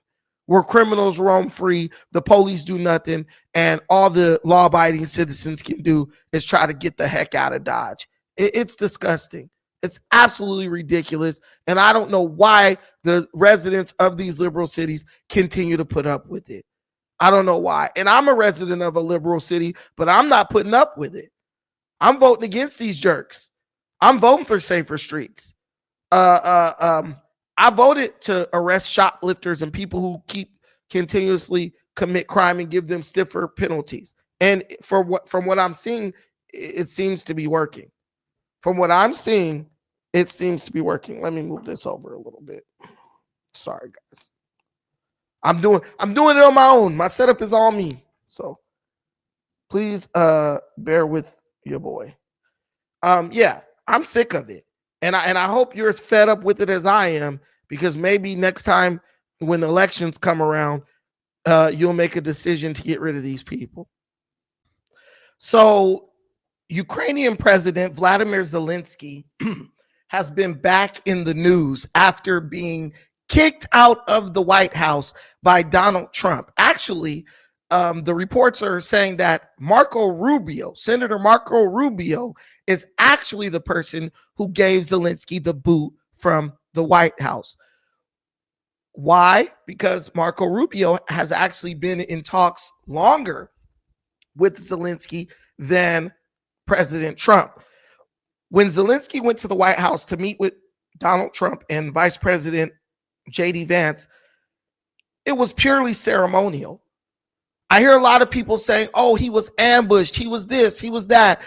where criminals roam free, the police do nothing, and all the law-abiding citizens can do is try to get the heck out of Dodge. It's disgusting. It's absolutely ridiculous. And I don't know why the residents of these liberal cities continue to put up with it. I don't know why. And I'm a resident of a liberal city, but I'm not putting up with it. I'm voting against these jerks. I'm voting for safer streets. I voted to arrest shoplifters and people who continuously commit crime and give them stiffer penalties. And from what I'm seeing, it seems to be working. From what I'm seeing, it seems to be working. Let me move this over a little bit. Sorry, guys. I'm doing it on my own. My setup is all me. So please bear with your boy. Yeah, I'm sick of it. And I hope you're as fed up with it as I am, because maybe next time when elections come around, you'll make a decision to get rid of these people. So Ukrainian President Vladimir Zelenskyy has been back in the news after being kicked out of the White House by Donald Trump. Actually, the reports are saying that Senator Marco Rubio is actually the person who gave Zelenskyy the boot from the White House. Why? Because Marco Rubio has actually been in talks longer with Zelenskyy than President Trump. When Zelenskyy went to the White House to meet with Donald Trump and Vice President J.D. Vance, it was purely ceremonial. I hear a lot of people saying, oh, he was ambushed, he was this, he was that,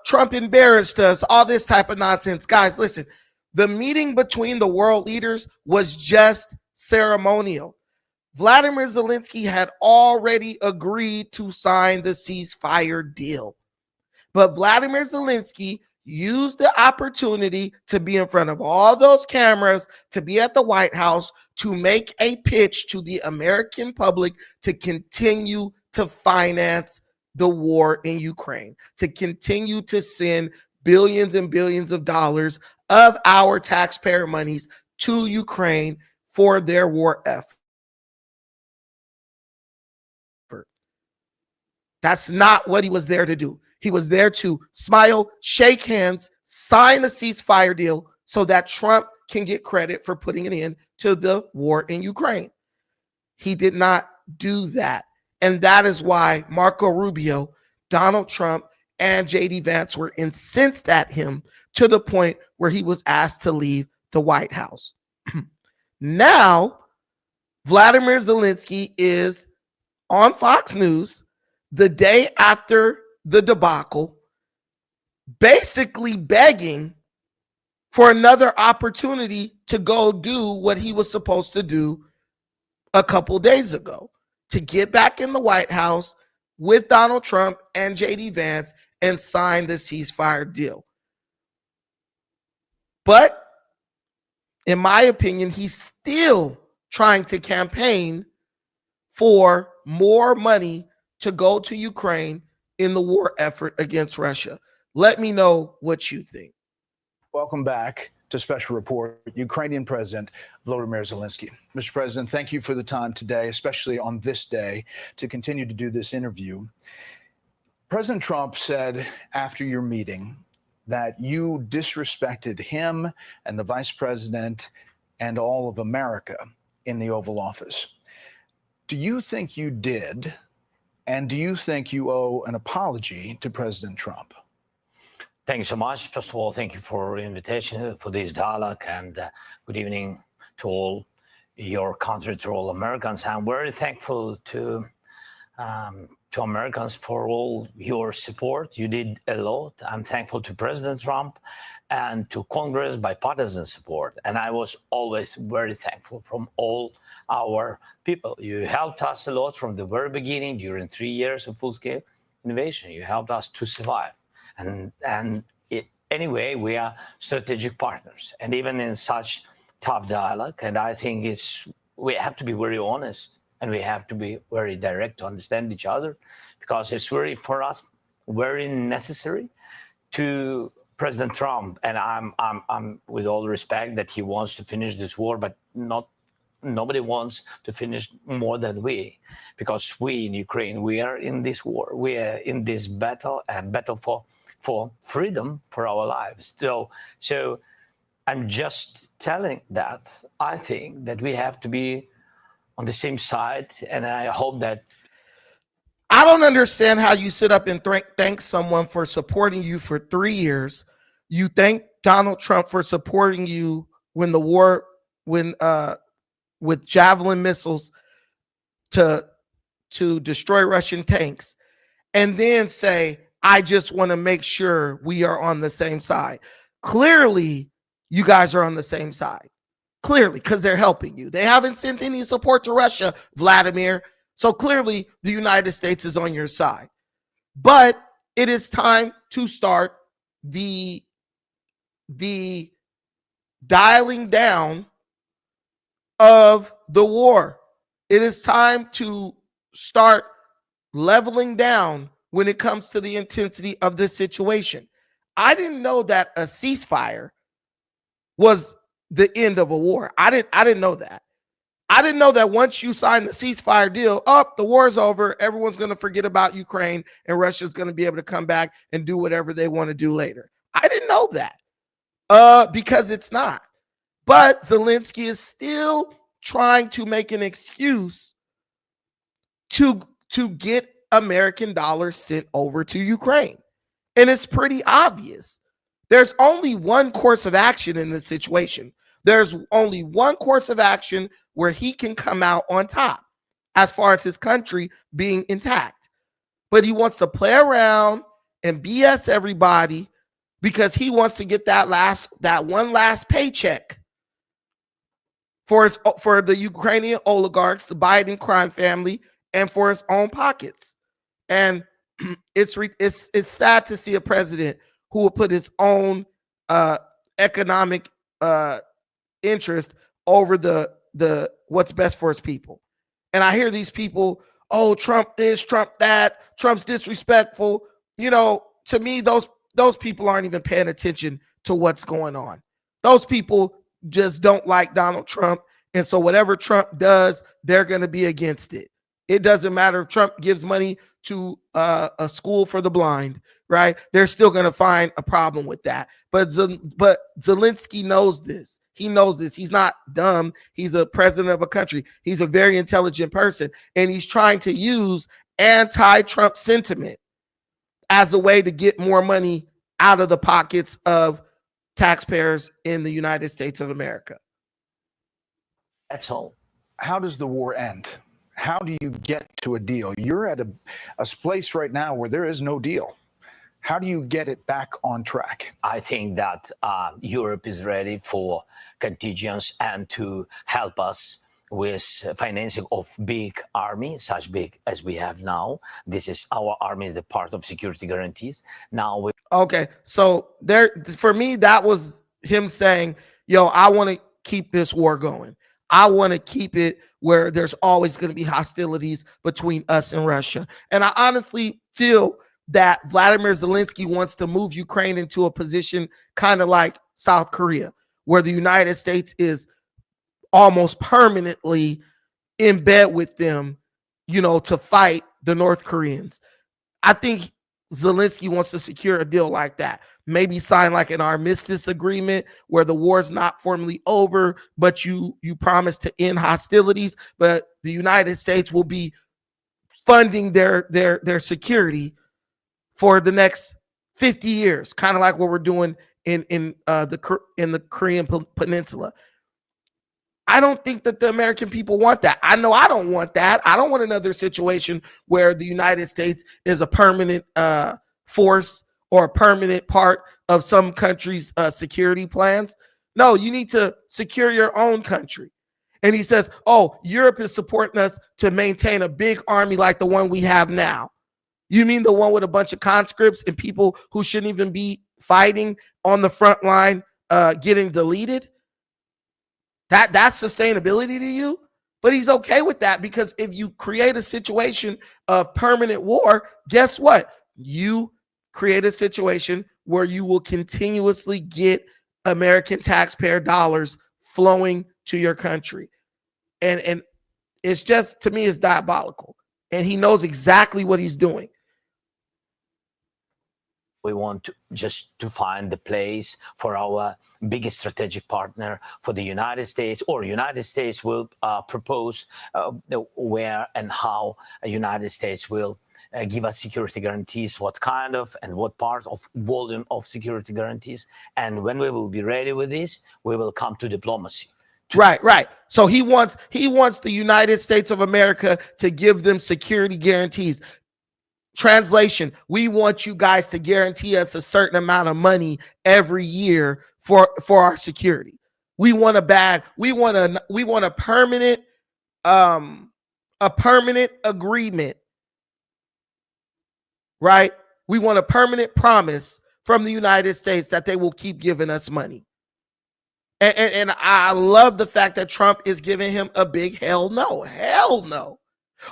Trump embarrassed us, all this type of nonsense. Guys, listen, the meeting between the world leaders was just ceremonial. Vladimir Zelenskyy had already agreed to sign the ceasefire deal. But Vladimir Zelenskyy used the opportunity to be in front of all those cameras, to be at the White House, to make a pitch to the American public to continue to finance the war in Ukraine, to continue to send billions and billions of dollars of our taxpayer monies to Ukraine for their war effort. That's not what he was there to do. He was there to smile, shake hands, sign a ceasefire deal so that Trump can get credit for putting an end to the war in Ukraine. He did not do that. And that is why Marco Rubio, Donald Trump, and J.D. Vance were incensed at him to the point where he was asked to leave the White House. Now, Vladimir Zelenskyy is on Fox News the day after the debacle, basically begging for another opportunity to go do what he was supposed to do a couple days ago, to get back in the White House with Donald Trump and JD Vance and sign the ceasefire deal. But in my opinion, he's still trying to campaign for more money to go to Ukraine in the war effort against Russia. Let me know what you think. Welcome back to Special Report. Ukrainian President Volodymyr Zelenskyy. Mr. President, thank you for the time today, especially on this day, to continue to do this interview. President Trump said after your meeting that you disrespected him and the vice president and all of America in the Oval Office. Do you think you did? And do you think you owe an apology to President Trump? Thank you so much. First of all, thank you for the invitation for this dialogue, and good evening to all your country, to all Americans. I'm very thankful to Americans for all your support. You did a lot. I'm thankful to President Trump and to Congress bipartisan support. And I was always very thankful from all our people. You helped us a lot from the very beginning during 3 years of full-scale innovation. You helped us to survive. Anyway, we are strategic partners, and even in such tough dialogue. And I think we have to be very honest, and we have to be very direct to understand each other, because it's for us very necessary to President Trump. And I'm with all respect that he wants to finish this war, but nobody wants to finish more than we, because we in Ukraine, we are in this war, we are in this battle, and battle for freedom for our lives. So I'm just telling that I think that we have to be on the same side, and I hope that. I don't understand how you sit up and thank someone for supporting you for 3 years. You thank Donald Trump for supporting you when the war, with Javelin missiles to destroy Russian tanks, and then say, I just want to make sure we are on the same side. Clearly, you guys are on the same side. Clearly, because they're helping you. They haven't sent any support to Russia, Vladimir. So clearly, the United States is on your side. But it is time to start the dialing down of the war. It is time to start leveling down when it comes to the intensity of this situation. I didn't know that a ceasefire was the end of a war. I didn't know that. I didn't know that once you sign the ceasefire deal, the war's over, everyone's going to forget about Ukraine, and Russia's going to be able to come back and do whatever they want to do later. I didn't know that because it's not. But Zelenskyy is still trying to make an excuse to get American dollars sent over to Ukraine. And it's pretty obvious. There's only one course of action in this situation. There's only one course of action where he can come out on top as far as his country being intact. But he wants to play around and BS everybody because he wants to get that one last paycheck for the Ukrainian oligarchs, the Biden crime family, and for his own pockets. And it's sad to see a president who will put his own economic interest over the what's best for his people. And I hear these people, oh, Trump this, Trump that, Trump's disrespectful. You know, to me, those people aren't even paying attention to what's going on. Those people just don't like Donald Trump. And so whatever Trump does, they're going to be against it. It doesn't matter if Trump gives money to a school for the blind, right? They're still going to find a problem with that. But Zelenskyy knows this. He knows this. He's not dumb. He's a president of a country. He's a very intelligent person. And he's trying to use anti-Trump sentiment as a way to get more money out of the pockets of taxpayers in the United States of America. That's all. How does the war end? How do you get to a deal? You're at a place right now where there is no deal. How do you get it back on track? I think that Europe is ready for contingents and to help us with financing of big army, such big as we have now. This is our army is a part of security guarantees. Now we Okay, so there for me, that was him saying, yo, I want to keep this war going. I want to keep it where there's always going to be hostilities between us and Russia. And I honestly feel that Vladimir Zelenskyy wants to move Ukraine into a position kind of like South Korea, where the United States is almost permanently in bed with them, you know, to fight the North Koreans. I think Zelenskyy wants to secure a deal like that. Maybe sign like an armistice agreement where the war's not formally over, but you promise to end hostilities, but the United States will be funding their security for the next 50 years, kind of like what we're doing in the Korean Peninsula. I don't think that the American people want that. I know I don't want that. I don't want another situation where the United States is a permanent force or a permanent part of some country's security plans. No, you need to secure your own country. And he says, oh, Europe is supporting us to maintain a big army like the one we have now. You mean the one with a bunch of conscripts and people who shouldn't even be fighting on the front line getting deleted? That's sustainability to you? But he's okay with that, because if you create a situation of permanent war, guess what? You create a situation where you will continuously get American taxpayer dollars flowing to your country. And it's just, to me, it's diabolical. And he knows exactly what he's doing. We want to find the place for our biggest strategic partner, for the United States, or United States will propose where and how a United States will give us security guarantees, what kind of and what part of volume of security guarantees. And when we will be ready with this, we will come to diplomacy. Right. So he wants the United States of America to give them security guarantees. Translation, we want you guys to guarantee us a certain amount of money every year for our security. We want a bag. We want a permanent agreement, right? We want a permanent promise from the United States that they will keep giving us money. And I love the fact that Trump is giving him a big hell no.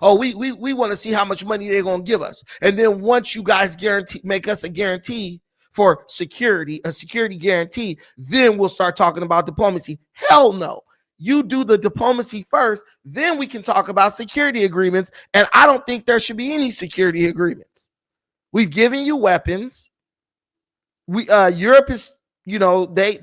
Oh, we want to see how much money they're going to give us. And then once you guys make us a guarantee for security, a security guarantee, then we'll start talking about diplomacy. Hell no. You do the diplomacy first, then we can talk about security agreements. And I don't think there should be any security agreements. We've given you weapons. Europe is, you know, they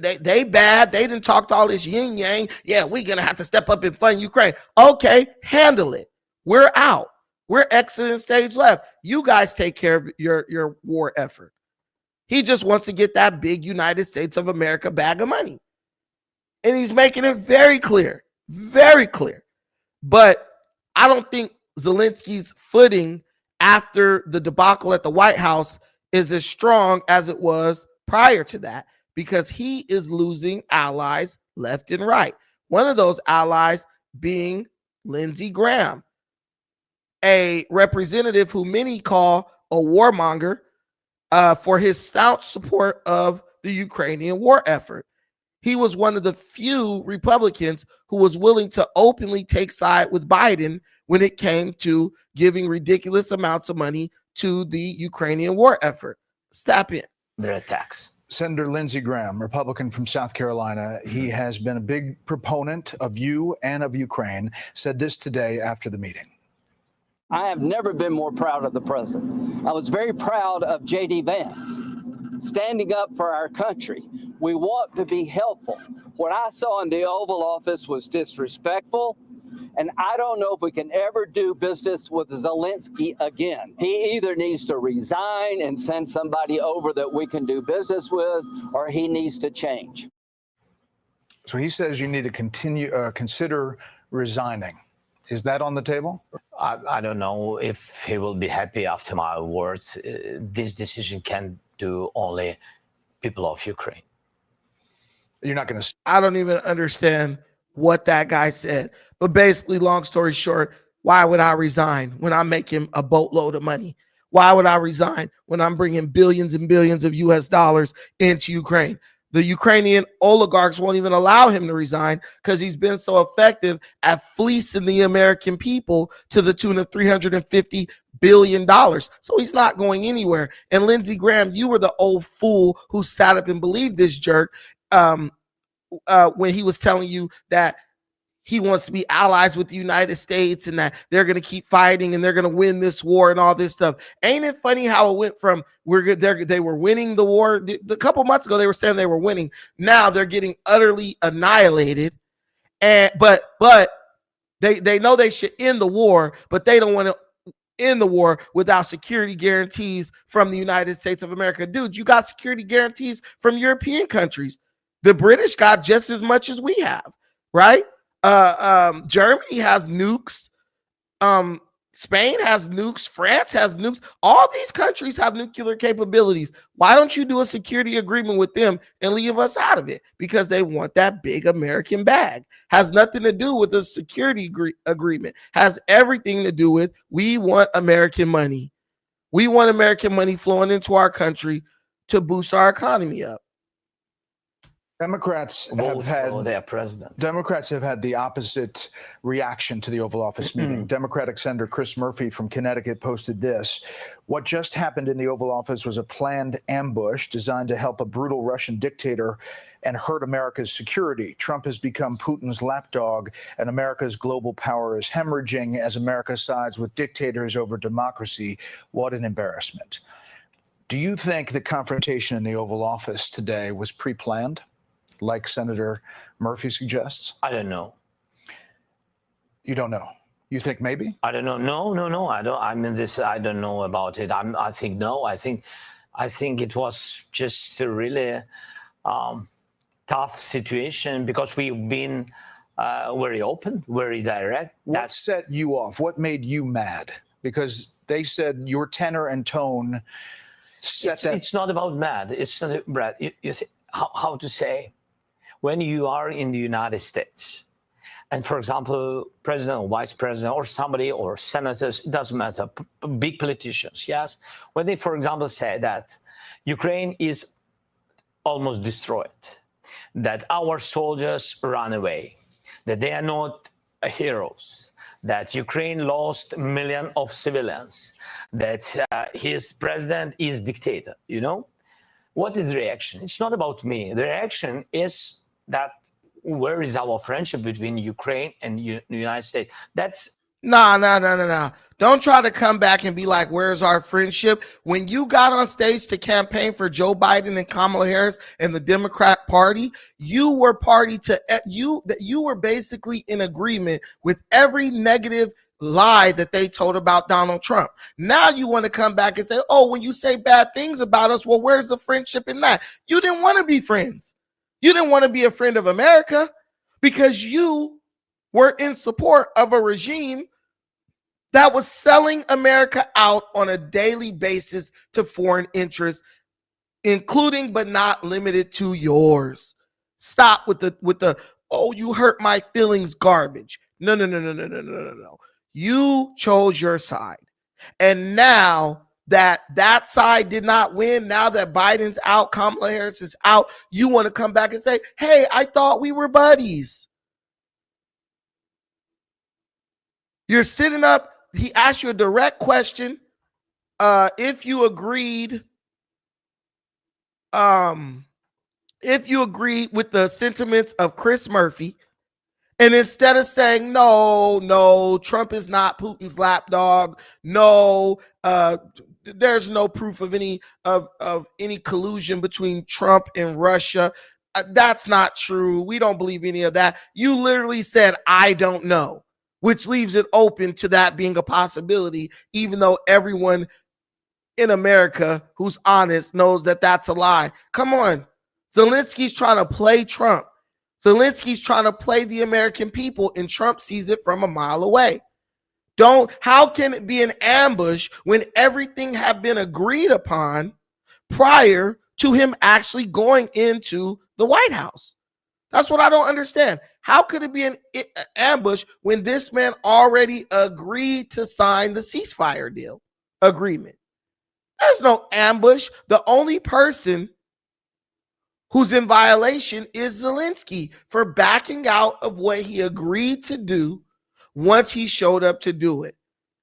bad. They didn't talk to all this yin yang. Yeah, we're going to have to step up and fund Ukraine. Okay, handle it. We're out. We're exiting stage left. You guys take care of your war effort. He just wants to get that big United States of America bag of money. And he's making it very clear. Very clear. But I don't think Zelensky's footing after the debacle at the White House is as strong as it was prior to that, because he is losing allies left and right. One of those allies being Lindsey Graham, a representative who many call a warmonger for his stout support of the Ukrainian war effort. He was one of the few Republicans who was willing to openly take side with Biden when it came to giving ridiculous amounts of money to the Ukrainian war effort. Stop in. Their attacks. Senator Lindsey Graham, Republican from South Carolina, he has been a big proponent of you and of Ukraine, said this today after the meeting. I have never been more proud of the president. I was very proud of J.D. Vance standing up for our country. We want to be helpful. What I saw in the Oval Office was disrespectful, and I don't know if we can ever do business with Zelenskyy again. He either needs to resign and send somebody over that we can do business with, or he needs to change. So he says you need to consider resigning. Is that on the table? I don't know if he will be happy after my words. This decision can do only people of Ukraine. You're not going to. I don't even understand what that guy said. But basically, long story short, why would I resign when I'm making a boatload of money? Why would I resign when I'm bringing billions and billions of US dollars into Ukraine? The Ukrainian oligarchs won't even allow him to resign because he's been so effective at fleecing the American people to the tune of $350 billion. So he's not going anywhere. And Lindsey Graham, you were the old fool who sat up and believed this jerk when he was telling you that he wants to be allies with the United States and that they're going to keep fighting and they're going to win this war and all this stuff. Ain't it funny how it went from they were winning the war a couple months ago? They were saying they were winning. Now they're getting utterly annihilated. And but they know they should end the war, but they don't want to end the war without security guarantees from the United States of America. Dude, you got security guarantees from European countries. The British got just as much as we have, right? Germany has nukes. Spain has nukes. France has nukes. All these countries have nuclear capabilities. Why don't you do a security agreement with them and leave us out of it? Because they want that big American bag. Has nothing to do with the security agreement. Has everything to do with we want American money. We want American money flowing into our country to boost our economy up. Democrats have had the opposite reaction to the Oval Office meeting. Democratic Senator Chris Murphy from Connecticut posted this. What just happened in the Oval Office was a planned ambush designed to help a brutal Russian dictator and hurt America's security. Trump has become Putin's lapdog, and America's global power is hemorrhaging as America sides with dictators over democracy. What an embarrassment. Do you think the confrontation in the Oval Office today was pre-planned, like Senator Murphy suggests? I don't know. You don't know? You think maybe? I don't know. No. I don't. I mean, I don't know about it. I think no. I think it was just a really tough situation because we've been very open, very direct. What set you off? What made you mad? Because they said your tenor and tone set that. It's not about mad. It's not, Brad. You see, how to say? When you are in the United States, and for example, president or vice president or somebody or senators, it doesn't matter, big politicians, yes, when they, for example, say that Ukraine is almost destroyed, that our soldiers run away, that they are not heroes, that Ukraine lost millions of civilians, that his president is dictator, you know? What is the reaction? It's not about me. The reaction is that where is our friendship between Ukraine and the United States? That's No. Don't try to come back and be like, where's our friendship? When you got on stage to campaign for Joe Biden and Kamala Harris and the Democrat Party, you were you were basically in agreement with every negative lie that they told about Donald Trump. Now you want to come back and say, oh, when you say bad things about us, well, where's the friendship in that? You didn't want to be friends. You didn't want to be a friend of America because you were in support of a regime that was selling America out on a daily basis to foreign interests, including but not limited to yours. Stop with the oh, you hurt my feelings garbage. No. You chose your side. And now that side did not win, now that Biden's out, Kamala Harris is out, you want to come back and say, hey, I thought we were buddies. You're sitting up, he asked you a direct question. If you agreed with the sentiments of Chris Murphy, and instead of saying, no, Trump is not Putin's lapdog, no, there's no proof of any collusion between Trump and Russia. That's not true. We don't believe any of that. You literally said, I don't know, which leaves it open to that being a possibility, even though everyone in America who's honest knows that that's a lie. Come on. Zelensky's trying to play Trump. Zelensky's trying to play the American people, and Trump sees it from a mile away. How can it be an ambush when everything had been agreed upon prior to him actually going into the White House? That's what I don't understand. How could it be an ambush when this man already agreed to sign the ceasefire deal agreement? There's no ambush. The only person who's in violation is Zelenskyy for backing out of what he agreed to do once he showed up to do it.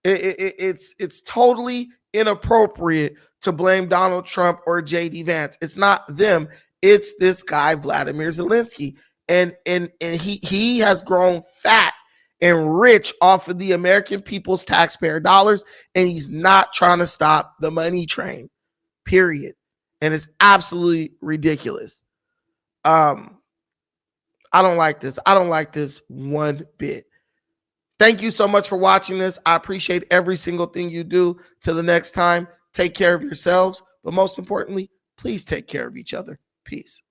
It's totally inappropriate to blame Donald Trump or J.D. Vance. It's not them. It's this guy, Vladimir Zelenskyy. And he has grown fat and rich off of the American people's taxpayer dollars, and he's not trying to stop the money train, period. And it's absolutely ridiculous. I don't like this. I don't like this one bit. Thank you so much for watching this. I appreciate every single thing you do. Till the next time, take care of yourselves. But most importantly, please take care of each other. Peace.